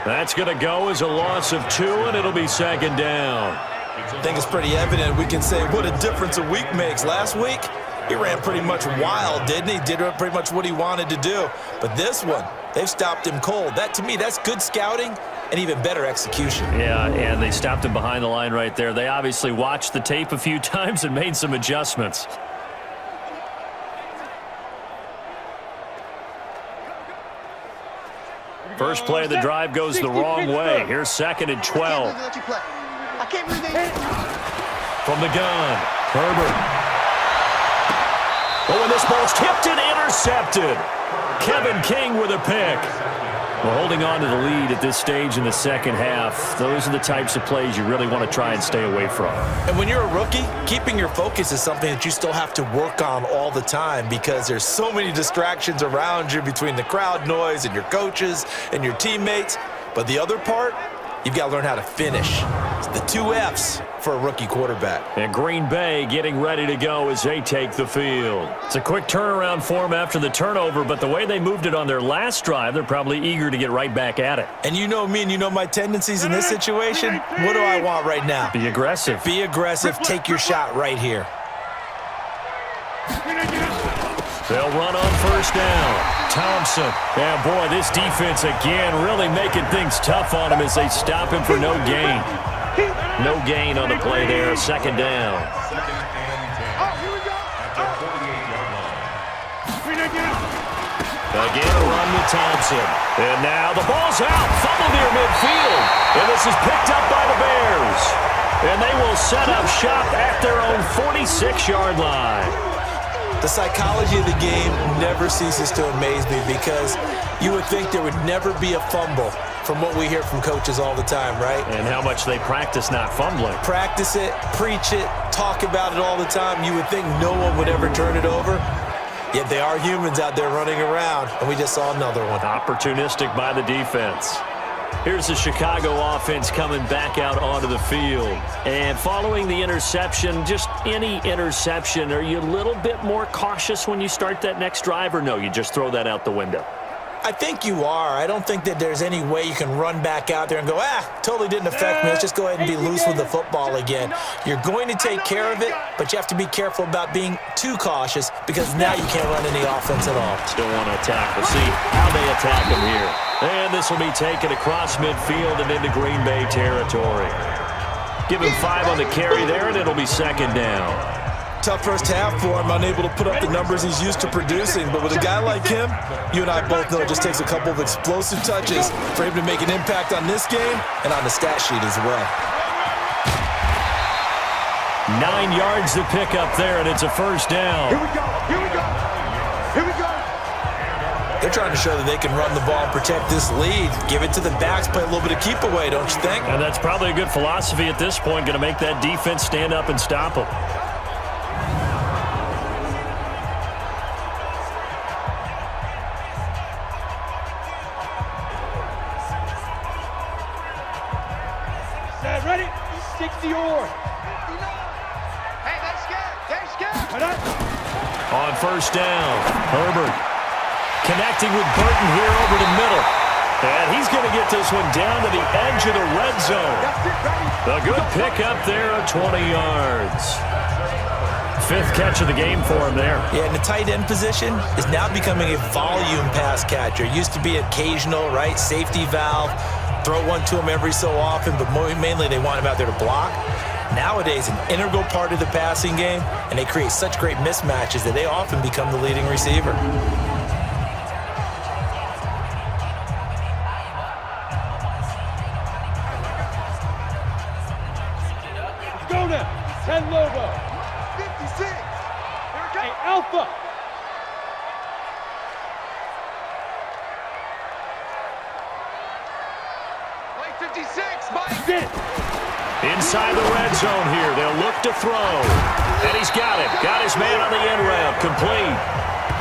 That's going to go as a loss of 2, and it'll be 2nd down. I think it's pretty evident. We can say what a difference a week makes. Last week, he ran pretty much wild, didn't he? Did pretty much what he wanted to do. But this one, they've stopped him cold. That, to me, that's good scouting and even better execution. Yeah, and they stopped him behind the line right there. They obviously watched the tape a few times and made some adjustments. First play of the drive goes the wrong way. Here's 2nd and 12. From the gun, Herbert. Oh, and this ball's tipped and intercepted. Kevin King with a pick. Well, holding on to the lead at this stage in the 2nd half, those are the types of plays you really want to try and stay away from. And when you're a rookie, keeping your focus is something that you still have to work on all the time because there's so many distractions around you between the crowd noise and your coaches and your teammates. But the other part, you've got to learn how to finish. It's the 2 F's for a rookie quarterback. And Green Bay getting ready to go as they take the field. It's a quick turnaround for them after the turnover, but the way they moved it on their last drive, they're probably eager to get right back at it. And you know me and you know my tendencies in this situation. What do I want right now? Be aggressive. Be aggressive. Take your shot right here. They'll run on first down. Thompson. Yeah, boy, this defense again really making things tough on him as they stop him for no gain. No gain on the play there. 2nd down. Again, a run with Thompson. And now the ball's out. Fumble near midfield. And this is picked up by the Bears. And they will set up shop at their own 46-yard line. The psychology of the game never ceases to amaze me because you would think there would never be a fumble from what we hear from coaches all the time, right? And how much they practice not fumbling. Practice it, preach it, talk about it all the time. You would think no one would ever turn it over. Yet they are humans out there running around, and we just saw another one. Opportunistic by the defense. Here's the Chicago offense coming back out onto the field. And following the interception, just any interception, are you a little bit more cautious when you start that next drive, or no, you just throw that out the window? I think you are. I don't think that there's any way you can run back out there and go, totally didn't affect me. Let's just go ahead and be loose with the football again. You're going to take care of it, but you have to be careful about being too cautious because now you can't run any offense at all. Still want to attack. We'll see how they attack him here. And this will be taken across midfield and into Green Bay territory. Give him 5 on the carry there, and it'll be second down. Tough first half for him, unable to put up the numbers he's used to producing. But with a guy like him, you and I both know it just takes a couple of explosive touches for him to make an impact on this game and on the stat sheet as well. 9 yards to pick up there, and it's a first down. Here we go. Here we go. Here we go. They're trying to show that they can run the ball and protect this lead. Give it to the backs, play a little bit of keep away, don't you think? And that's probably a good philosophy at this point, going to make that defense stand up and stop them. Ready? 60 or. Hey, they're scared. They're scared. On first down, Herbert connecting with Burton here over the middle. And he's going to get this one down to the edge of the red zone. A good pickup there of 20 yards. 5th catch of the game for him there. Yeah, and the tight end position is now becoming a volume pass catcher. It used to be occasional, right? Safety valve. Throw one to him every so often, but mainly they want him out there to block. Nowadays, an integral part of the passing game, and they create such great mismatches that they often become the leading receiver. Let's go now. 10 logo. 56. Here we go. Hey, Alpha. Play 56, Mike. Get it. Inside the red zone here, they'll look to throw. And he's got it. Got his man on the end route, complete.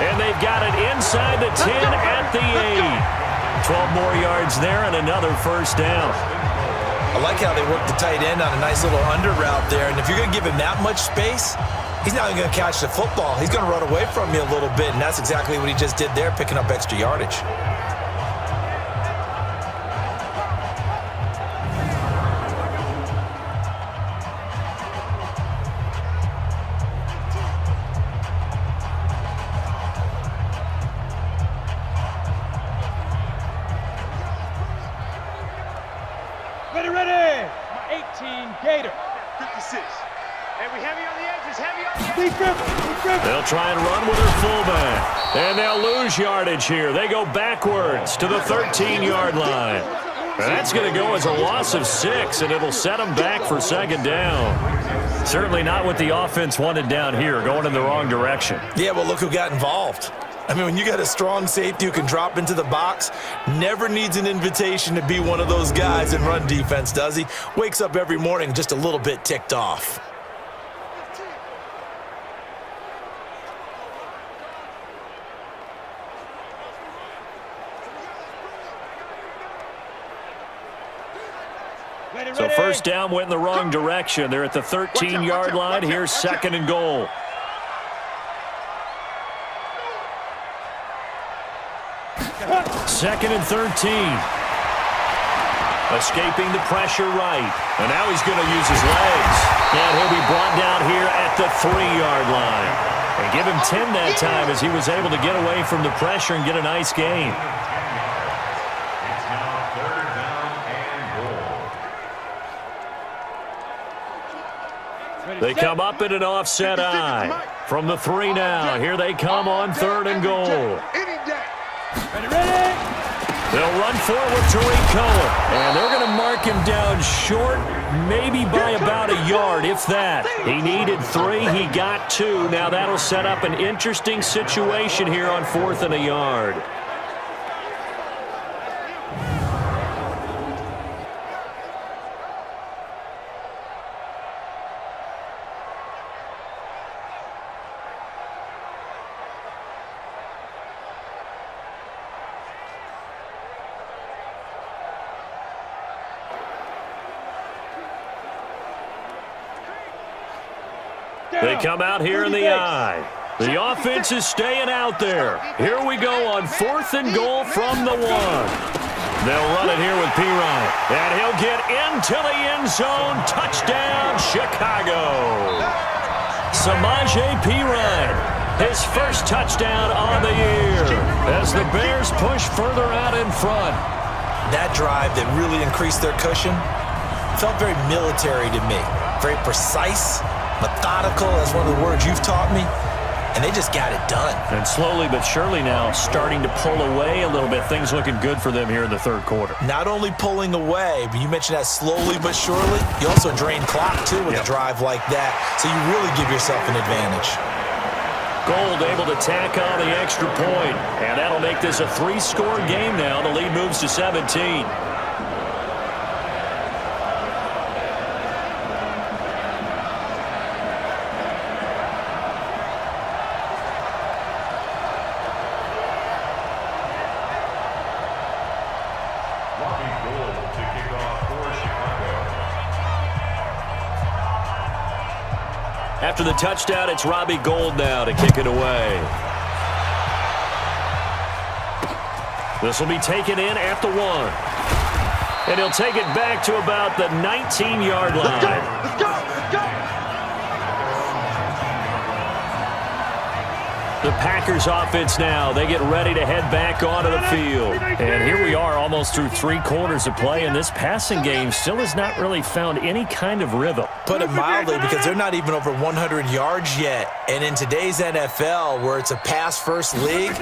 And they've got it inside the 10 at the 8. 12 more yards there and another first down. I like how they work the tight end on a nice little under route there. And if you're going to give him that much space, he's not even going to catch the football. He's going to run away from you a little bit, and that's exactly what he just did there, picking up extra yardage. Ready. 18 Gator. 56. And we heavy on the edges. Heavy on the edges. They'll try and run with their fullback. And they'll lose yardage here. They go backwards to the 13-yard line. And that's going to go as a loss of 6, and it'll set them back for second down. Certainly not what the offense wanted down here, going in the wrong direction. Yeah, well, look who got involved. I mean, when you got a strong safety who can drop into the box, never needs an invitation to be one of those guys in run defense, does he? Wakes up every morning just a little bit ticked off. So first down went in the wrong direction. They're at the 13-yard line. Here's second and goal. Second and 13. Escaping the pressure right. And now he's going to use his legs. And he'll be brought down here at the 3-yard line. And give him 10 that time as he was able to get away from the pressure and get a nice gain. They come up in an offset eye. From the 3 now. Here they come on 3rd and goal. Ready. They'll run forward to Tariq Cohen. And they're going to mark him down short, maybe by about a yard, if that. He needed 3. He got 2. Now that'll set up an interesting situation here on 4th and a yard. They come out here in the eye. The offense is staying out there. Here we go on 4th and goal from the 1. They'll run it here with Perine. And he'll get into the end zone. Touchdown, Chicago. Samaje Perine, his first touchdown on the year as the Bears push further out in front. That drive that really increased their cushion felt very military to me. Very precise, methodical, that's one of the words you've taught me, and they just got it done. And slowly but surely now starting to pull away a little bit. Things looking good for them here in the 3rd quarter. Not only pulling away, but you mentioned that slowly but surely. You also drain clock, too, with a drive like that, so you really give yourself an advantage. Gold able to tack on the extra point, and that'll make this a 3-score game now. The lead moves to 17. After the touchdown, it's Robbie Gould now to kick it away. This will be taken in at the 1. And he'll take it back to about the 19-yard line. Let's go! Let's go! The Packers offense now, they get ready to head back onto the field. And here we are almost through 3 quarters of play, and this passing game still has not really found any kind of rhythm. Put it mildly, because they're not even over 100 yards yet. And in today's NFL, where it's a pass-first league,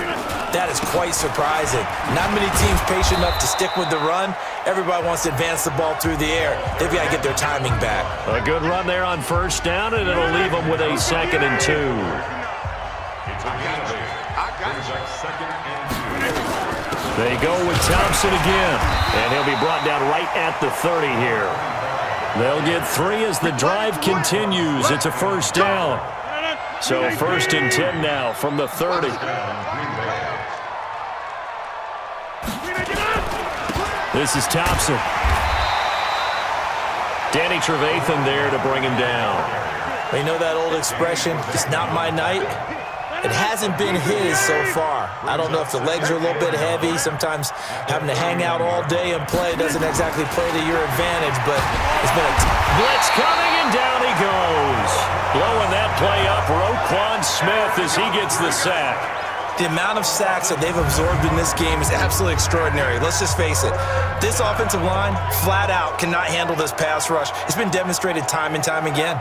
that is quite surprising. Not many teams patient enough to stick with the run. Everybody wants to advance the ball through the air. They've got to get their timing back. A good run there on 1st down, and it'll leave them with a 2nd and 2. They go with Thompson again, and he'll be brought down right at the 30 here. They'll get 3 as the drive continues. It's a 1st down. So 1st and 10 now from the 30. This is Thompson. Danny Trevathan there to bring him down. You know that old expression, it's not my night? It hasn't been his so far. I don't know if the legs are a little bit heavy. Sometimes having to hang out all day and play doesn't exactly play to your advantage, but it's been a blitz coming, and down he goes. Blowing that play up, Roquan Smith as he gets the sack. The amount of sacks that they've absorbed in this game is absolutely extraordinary. Let's just face it. This offensive line, flat out, cannot handle this pass rush. It's been demonstrated time and time again.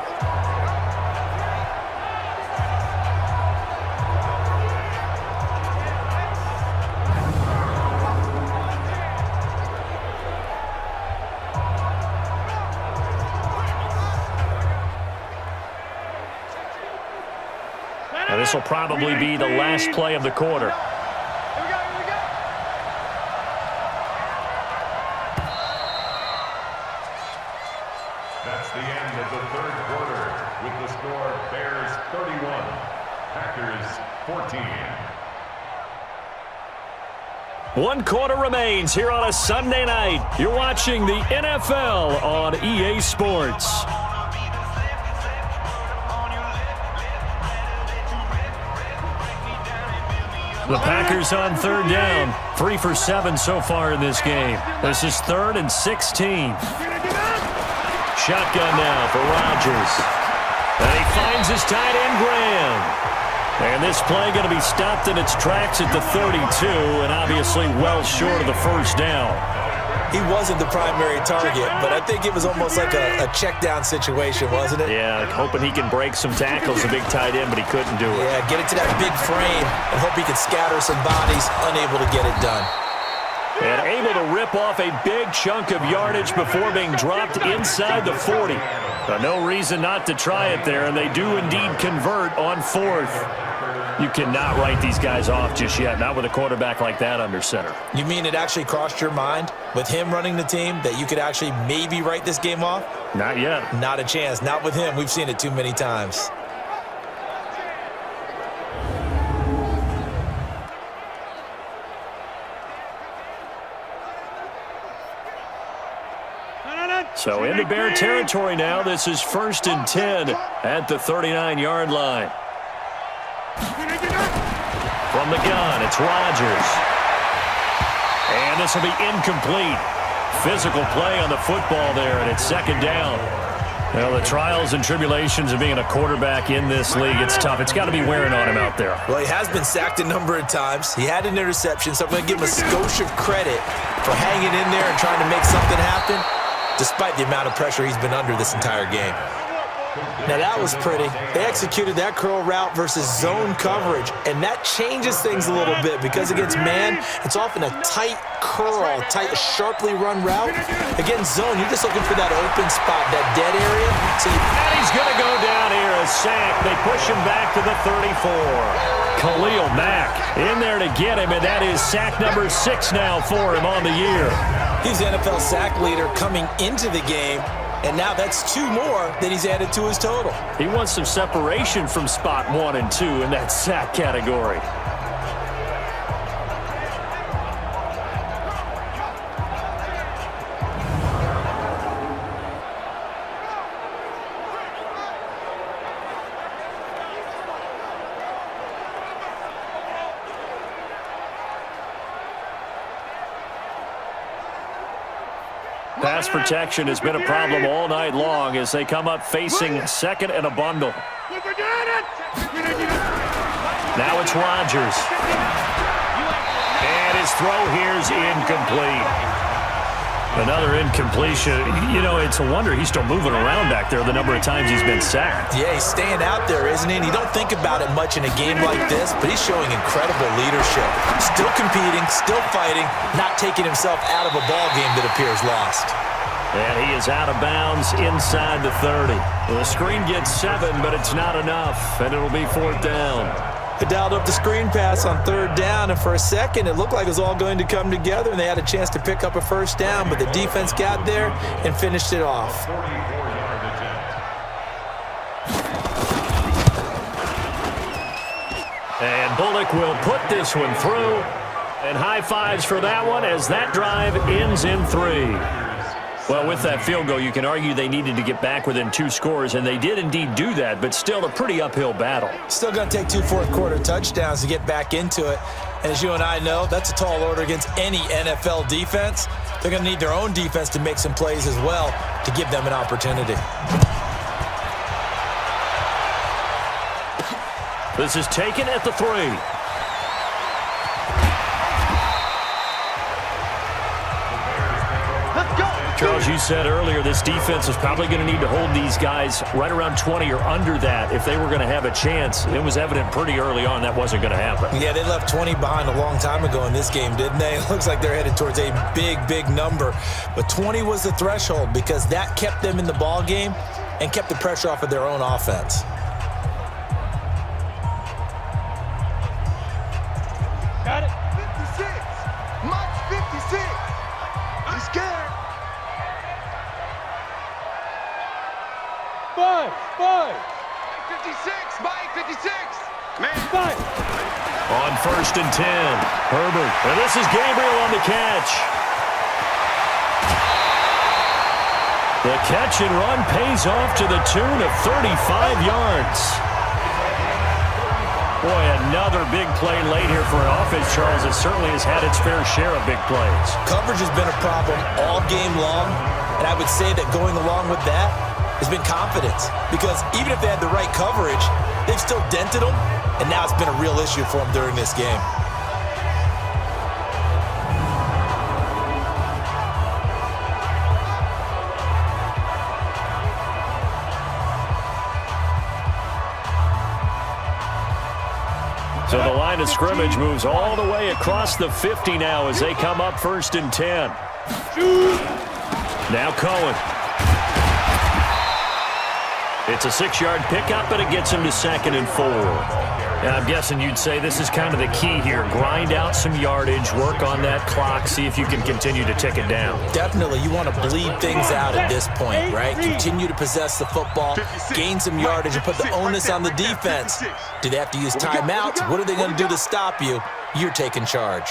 And this will probably be the last play of the quarter. That's the end of the 3rd quarter with the score Bears 31, Packers 14. 1 quarter remains here on a Sunday night. You're watching the NFL on EA Sports. The Packers on 3rd down. 3 for 7 so far in this game. This is 3rd and 16. Shotgun now for Rodgers. And he finds his tight end, Graham. And this play going to be stopped in its tracks at the 32, and obviously well short of the 1st down. He wasn't the primary target, but I think it was almost like a check down situation, wasn't it? Yeah, hoping he can break some tackles, a big tight end, but he couldn't do it. Yeah, get it to that big frame and hope he can scatter some bodies, unable to get it done. And able to rip off a big chunk of yardage before being dropped inside the 40. No reason not to try it there, and they do indeed convert on 4th. You cannot write these guys off just yet, not with a quarterback like that under center. You mean it actually crossed your mind with him running the team that you could actually maybe write this game off? Not yet. Not a chance. Not with him. We've seen it too many times. So into Bear territory now. This is 1st and 10 at the 39-yard line. From the gun, it's Rodgers. And this will be incomplete. Physical play on the football there, and it's 2nd down. Well, the trials and tribulations of being a quarterback in this league, it's tough. It's got to be wearing on him out there. Well, he has been sacked a number of times. He had an interception, so I'm going to give him a skosh of credit for hanging in there and trying to make something happen, despite the amount of pressure he's been under this entire game. Now, that was pretty. They executed that curl route versus zone coverage, and that changes things a little bit because against man, it's often a tight curl, tight, sharply run route. Against zone, you're just looking for that open spot, that dead area. And he's going to go down here, a sack. They push him back to the 34. Khalil Mack in there to get him, and that is sack number 6 now for him on the year. He's the NFL sack leader coming into the game, and now that's 2 more that he's added to his total. He wants some separation from spot 1 and 2 in that sack category. Pass protection has been a problem all night long as they come up facing 2nd and a bundle. Now it's Rodgers. And his throw here's incomplete. Another incompletion. You know, it's a wonder he's still moving around back there the number of times he's been sacked. Yeah, he's staying out there, isn't he? And you don't think about it much in a game like this, but he's showing incredible leadership. Still competing, still fighting, not taking himself out of a ball game that appears lost. And he is out of bounds inside the 30. The screen gets 7, but it's not enough, and it'll be 4th down. They dialed up the screen pass on 3rd down, and for a second it looked like it was all going to come together, and they had a chance to pick up a 1st down, but the defense got there and finished it off. And Bullock will put this one through, and high fives for that one as that drive ends in 3. Well, with that field goal, you can argue they needed to get back within 2 scores, and they did indeed do that, but still a pretty uphill battle. Still going to take 2 fourth-quarter touchdowns to get back into it. And as you and I know, that's a tall order against any NFL defense. They're going to need their own defense to make some plays as well to give them an opportunity. This is taken at the 3. Charles, you said earlier this defense is probably going to need to hold these guys right around 20 or under that if they were going to have a chance. It was evident pretty early on that wasn't going to happen. Yeah, they left 20 behind a long time ago in this game, didn't they? It looks like they're headed towards a big, big number. But 20 was the threshold because that kept them in the ball game and kept the pressure off of their own offense. Got it. 56. Mike's 56. He's scared. 5. 56. Mike 56. Man. 5. On 1st and 10, Herbert. And this is Gabriel on the catch. The catch and run pays off to the tune of 35 yards. Boy, another big play late here for an offense, Charles. It certainly has had its fair share of big plays. Coverage has been a problem all game long, and I would say that going along with that has been confidence. Because even if they had the right coverage, they've still dented them, and now it's been a real issue for them during this game. So the line of scrimmage moves all the way across the 50 now as they come up 1st and 10. Now Cohen. It's a 6-yard pickup, but it gets him to 2nd and 4. And I'm guessing you'd say this is kind of the key here. Grind out some yardage, work on that clock, see if you can continue to tick it down. Definitely. You want to bleed things out at this point, right? Continue to possess the football, gain some yardage, and put the onus on the defense. Do they have to use timeouts? What are they going to do to stop you? You're taking charge.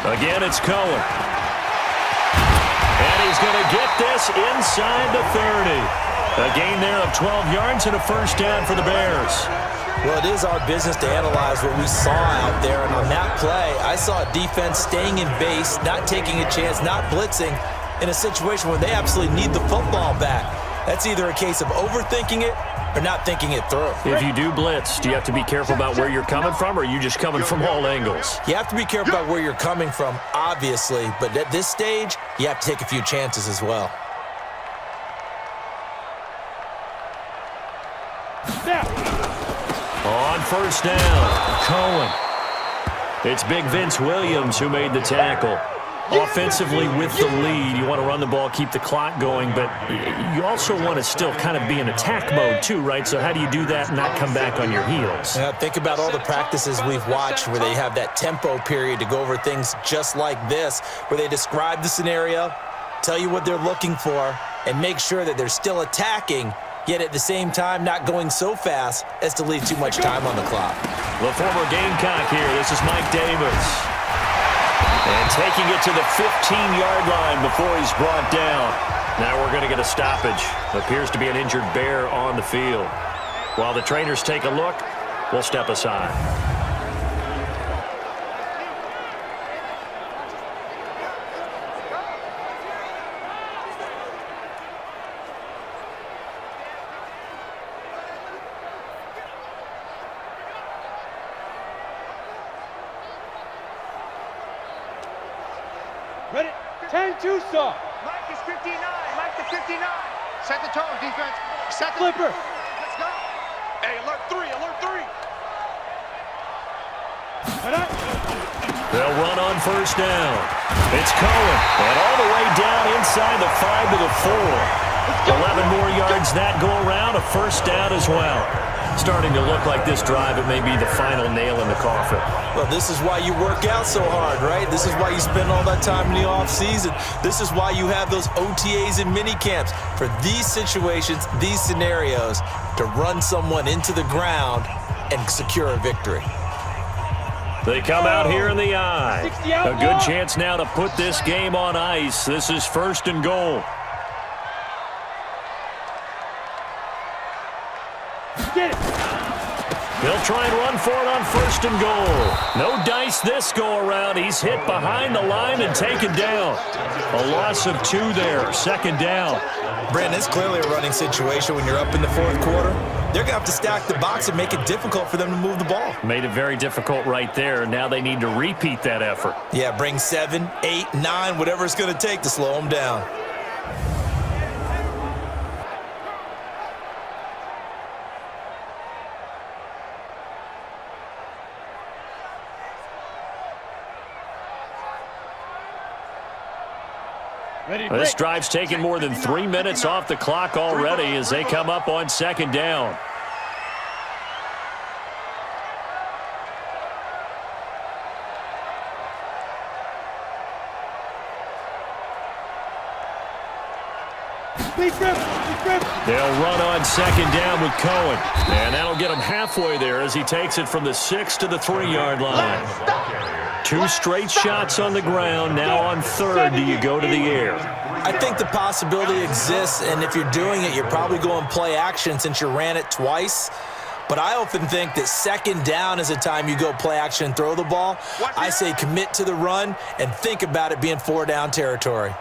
Again, it's Cohen. And he's going to get this inside the 30. A gain there of 12 yards and a 1st down for the Bears. Well, it is our business to analyze what we saw out there. And on that play, I saw a defense staying in base, not taking a chance, not blitzing in a situation where they absolutely need the football back. That's either a case of overthinking it or not thinking it through. If you do blitz, do you have to be careful about where you're coming from, or are you just coming from all angles? You have to be careful about where you're coming from, obviously, but at this stage, you have to take a few chances as well. On 1st down, Cohen. It's big Vince Williams who made the tackle. Offensively with the lead, you want to run the ball, keep the clock going, but you also want to still kind of be in attack mode too, right? So how do you do that and not come back on your heels? Think about all the practices we've watched where they have that tempo period to go over things just like this, where they describe the scenario, tell you what they're looking for, and make sure that they're still attacking, yet at the same time not going so fast as to leave too much time on the clock. The former Gamecock here. This is Mike Davis. And taking it to the 15-yard line before he's brought down. Now we're going to get a stoppage. Appears to be an injured Bear on the field. While the trainers take a look, we'll step aside. Ready? 10 Tucson. Mike is 59. Mike to 59. Set the tone, defense. Set the Flipper. Let's go. Hey, alert 3. Alert 3. They'll run on 1st down. It's Cohen. And all the way down inside the 5 to the 4. 11 more yards that go around. A 1st down as well. Starting to look like this drive, it may be the final nail in the coffin. Well, this is why you work out so hard, right? This is why you spend all that time in the offseason. This is why you have those OTAs and mini camps for these situations, these scenarios, to run someone into the ground and secure a victory. They come out here in the eye. A good chance now to put this game on ice. This is 1st and goal. Get it. He'll try and run for it on 1st and goal. No dice this go around. He's hit behind the line and taken down. A loss of 2 there. 2nd down. Brandon, it's clearly a running situation when you're up in the 4th quarter. They're going to have to stack the box and make it difficult for them to move the ball. Made it very difficult right there. Now they need to repeat that effort. Yeah, bring 7, 8, 9, whatever it's going to take to slow them down. This drive's taken more than 3 minutes off the clock already as they come up on 2nd down. They'll run on 2nd down with Cohen. And that'll get him halfway there as he takes it from the 6 to the 3-yard line. 2 straight shots on the ground. Now on 3rd, do you go to the air? I think the possibility exists, and if you're doing it, you're probably going play action since you ran it twice. But I often think that 2nd down is a time you go play action and throw the ball. I say commit to the run and think about it being 4-down territory.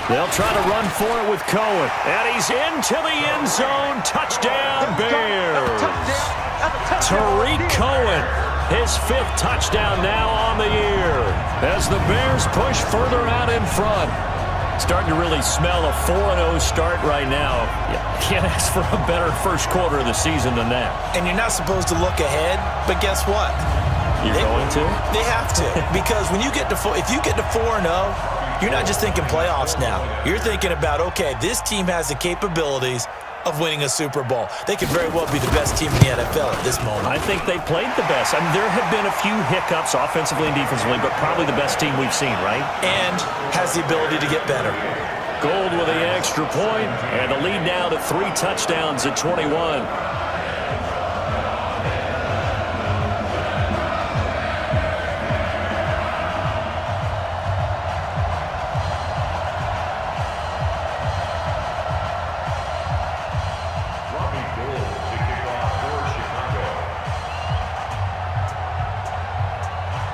They'll try to run for it with Cohen. And he's into the end zone. Touchdown, Bears. Tariq Cohen, his 5th touchdown now on the year. as the Bears push further out in front. Starting to really smell a 4-0 start right now. You can't ask for a better first quarter of the season than that. And you're not supposed to look ahead, but guess what? You're going to? They have to. Because when you get to if you get to 4-0, you're not just thinking playoffs now. You're thinking about, okay, this team has the capabilities of winning a Super Bowl. They could very well be the best team in the NFL at this moment. I think they played the best. I mean, there have been a few hiccups offensively and defensively, but probably the best team we've seen, right? And has the ability to get better. Gold with the extra point, and the lead now to 3 touchdowns at 21.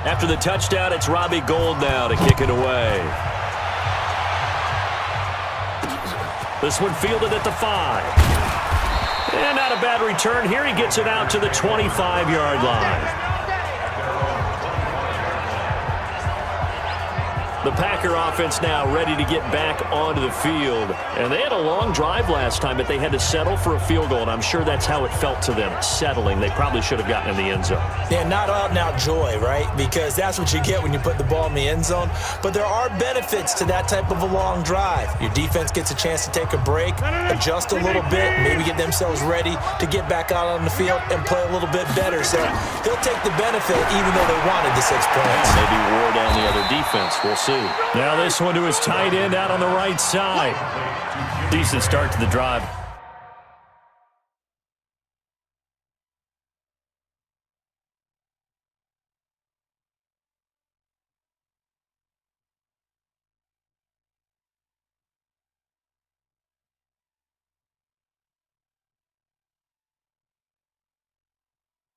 After the touchdown, it's Robbie Gould now to kick it away. This one fielded at the 5. And not a bad return here. He gets it out to the 25-yard line. The Packer offense now ready to get back onto the field. And they had a long drive last time, but they had to settle for a field goal, and I'm sure that's how it felt to them, settling. They probably should have gotten in the end zone. Yeah, not out-and-out joy, right? Because that's what you get when you put the ball in the end zone. But there are benefits to that type of a long drive. Your defense gets a chance to take a break, adjust a little bit, maybe get themselves ready to get back out on the field and play a little bit better. So they'll take the benefit even though they wanted the 6 points. Maybe wore down the other defense. We'll see. Now this one to his tight end out on the right side. Decent start to the drive.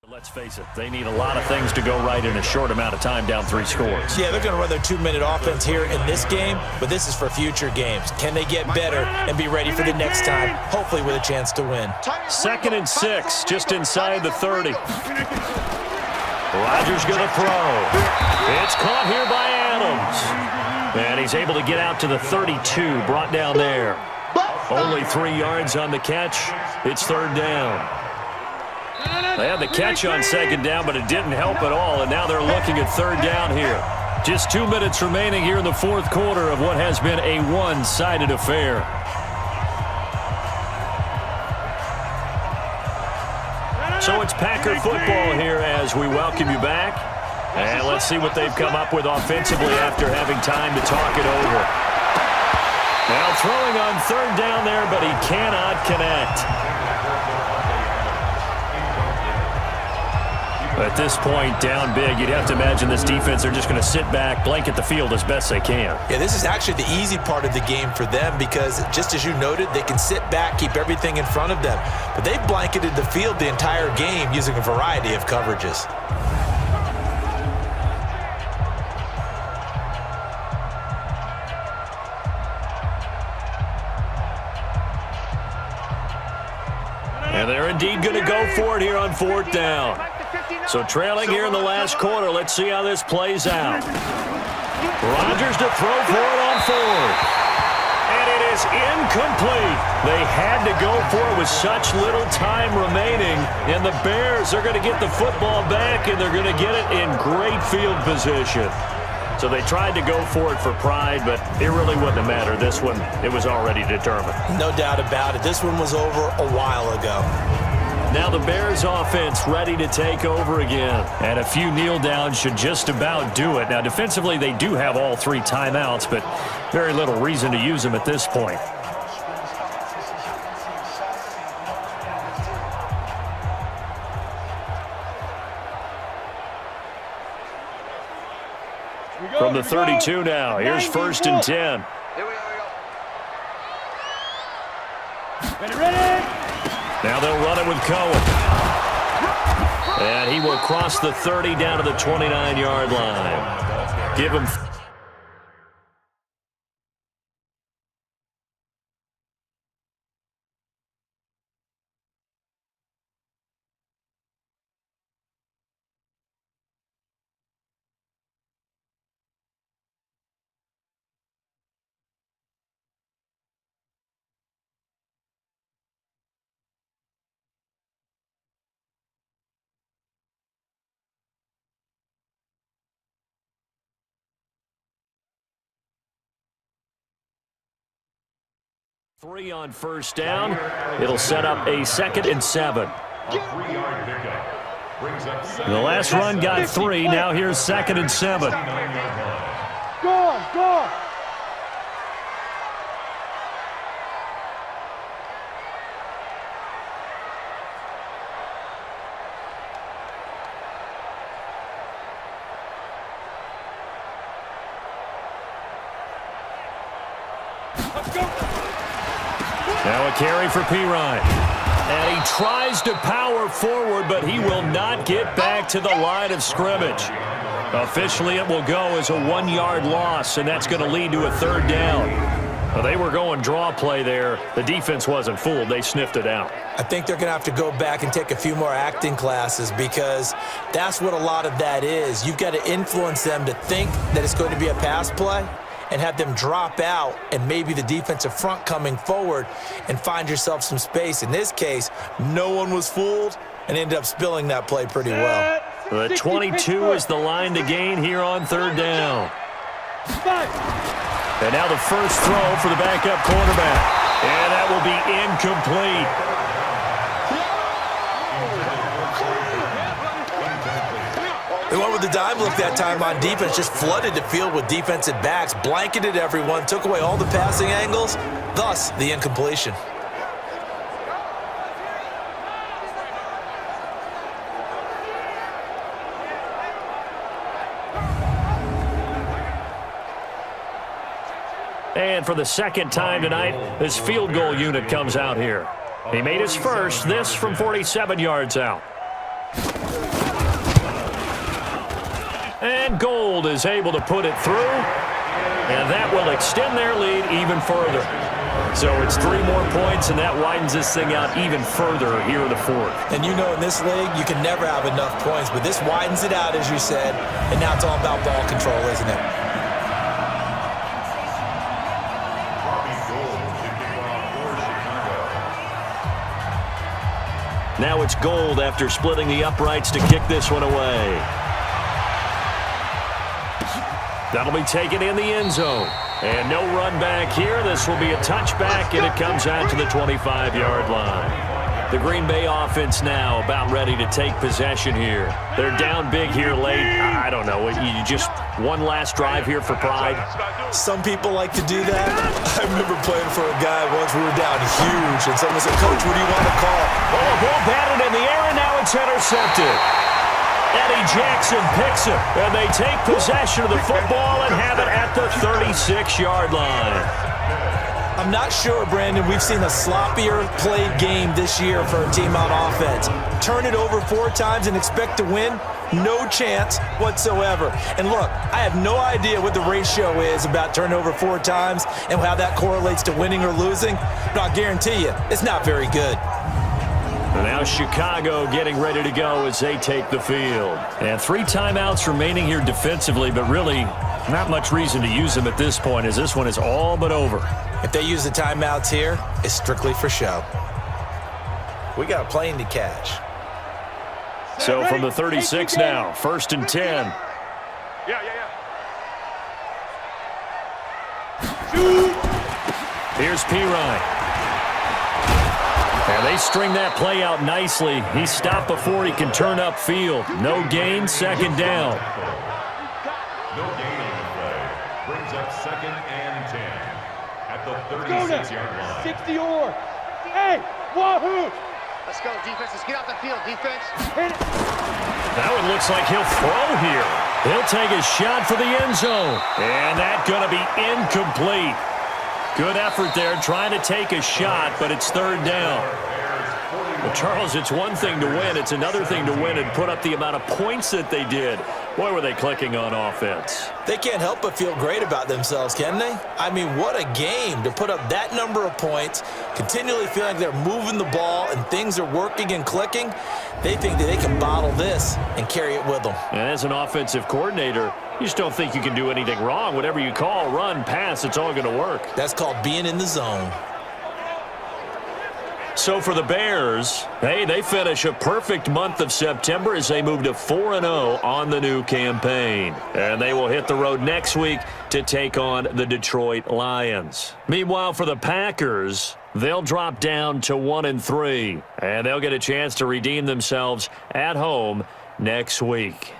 Let's face it, they need a lot of things to go right in a short amount of time, down 3 scores. Yeah, they're going to run their 2-minute offense here in this game, but this is for future games. Can they get better and be ready for the next time, hopefully with a chance to win? 2nd and 6, just inside the 30. Rodgers going to throw. It's caught here by Adams. And he's able to get out to the 32, brought down there. Only 3 yards on the catch. It's 3rd down. They had the catch on 2nd down, but it didn't help at all, and now they're looking at 3rd down here. Just 2 minutes remaining here in the 4th quarter of what has been a one-sided affair. So it's Packer football here as we welcome you back. And let's see what they've come up with offensively after having time to talk it over. Now throwing on 3rd down there, but he cannot connect. At this point, down big, you'd have to imagine this defense, they're just going to sit back, blanket the field as best they can. Yeah, this is actually the easy part of the game for them because, just as you noted, they can sit back, keep everything in front of them. But they've blanketed the field the entire game using a variety of coverages. And they're indeed going to go for it here on 4th down. So trailing here in the last quarter, let's see how this plays out. Rodgers to throw for it on 4th. And it is incomplete. They had to go for it with such little time remaining. And the Bears are going to get the football back, and they're going to get it in great field position. So they tried to go for it for pride, but it really wouldn't have mattered. This one, it was already determined. No doubt about it. This one was over a while ago. Now the Bears offense ready to take over again. And a few kneel downs should just about do it. Now defensively they do have all 3 timeouts, but very little reason to use them at this point. From the 32 now, here's 1st and 10. Ready? Now they'll run it with Cohen. And he will cross the 30 down to the 29-yard line. Give him 3 on first down. It'll set up a 2nd and 7. A 3-yard pickup. Brings up The last run got 3. Now here's 2nd and 7. Go on, go on. Now a carry for Pirine. And he tries to power forward, but he will not get back to the line of scrimmage. Officially, it will go as a 1-yard loss, and that's going to lead to a 3rd down. Well, they were going draw play there. The defense wasn't fooled. They sniffed it out. I think they're going to have to go back and take a few more acting classes because that's what a lot of that is. You've got to influence them to think that it's going to be a pass play and have them drop out and maybe the defensive front coming forward and find yourself some space. In this case, no one was fooled and ended up spilling that play pretty well. The 22 is the line to gain here on 3rd down. And now the first throw for the backup quarterback. And that will be incomplete. They went with the dime look that time on defense, just flooded the field with defensive backs, blanketed everyone, took away all the passing angles, thus the incompletion. And for the 2nd time tonight, this field goal unit comes out here. He made his first, this from 47 yards out. And Gold is able to put it through, and that will extend their lead even further. So it's 3 more points, and that widens this thing out even further here in the 4th. And you know in this league, you can never have enough points, but this widens it out, as you said, and now it's all about ball control, isn't it? Now it's Gold after splitting the uprights to kick this one away. That'll be taken in the end zone. And no run back here. This will be a touchback, and it comes out to the 25-yard line. The Green Bay offense now about ready to take possession here. They're down big here late. I don't know. You just one last drive here for pride. Some people like to do that. I remember playing for a guy once. We were down huge, and someone said, "Coach, what do you want to call?" Oh, a ball batted in the air, and now it's intercepted. Eddie Jackson picks it, and they take possession of the football and have it at the 36-yard line. I'm not sure, Brandon, we've seen a sloppier played game this year for a team on offense. Turn it over 4 times and expect to win? No chance whatsoever. And look, I have no idea what the ratio is about turning over 4 times and how that correlates to winning or losing, but I'll guarantee you, it's not very good. And now Chicago getting ready to go as they take the field. And 3 timeouts remaining here defensively, but really not much reason to use them at this point as this one is all but over. If they use the timeouts here, it's strictly for show. We got a plane to catch. So from the 36 now, 1st and 10. Here's Pirine. And they string that play out nicely. He's stopped before he can turn upfield. No gain, 2nd down. No gain on the play. Brings up 2nd and 10 at the 36-yard line. 60 or. Hey, wahoo! Let's go, defense. Let's get out the field, defense. Now it looks like he'll throw here. He'll take a shot for the end zone. And that's going to be incomplete. Good effort there trying to take a shot, but it's 3rd down. Well, Charles, it's one thing to win. It's another thing to win and put up the amount of points that they did. Boy, were they clicking on offense. They can't help but feel great about themselves, can they? I mean, what a game to put up that number of points, continually feeling like they're moving the ball and things are working and clicking. They think that they can bottle this and carry it with them. And as an offensive coordinator, you just don't think you can do anything wrong. Whatever you call, run, pass, it's all going to work. That's called being in the zone. So for the Bears, hey, they finish a perfect month of September as they move to 4-0 on the new campaign. And they will hit the road next week to take on the Detroit Lions. Meanwhile, for the Packers, they'll drop down to 1-3, and they'll get a chance to redeem themselves at home next week.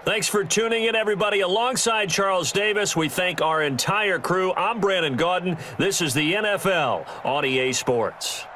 Thanks for tuning in, everybody. Alongside Charles Davis, we thank our entire crew. I'm Brandon Gaudin. This is the NFL on EA Sports.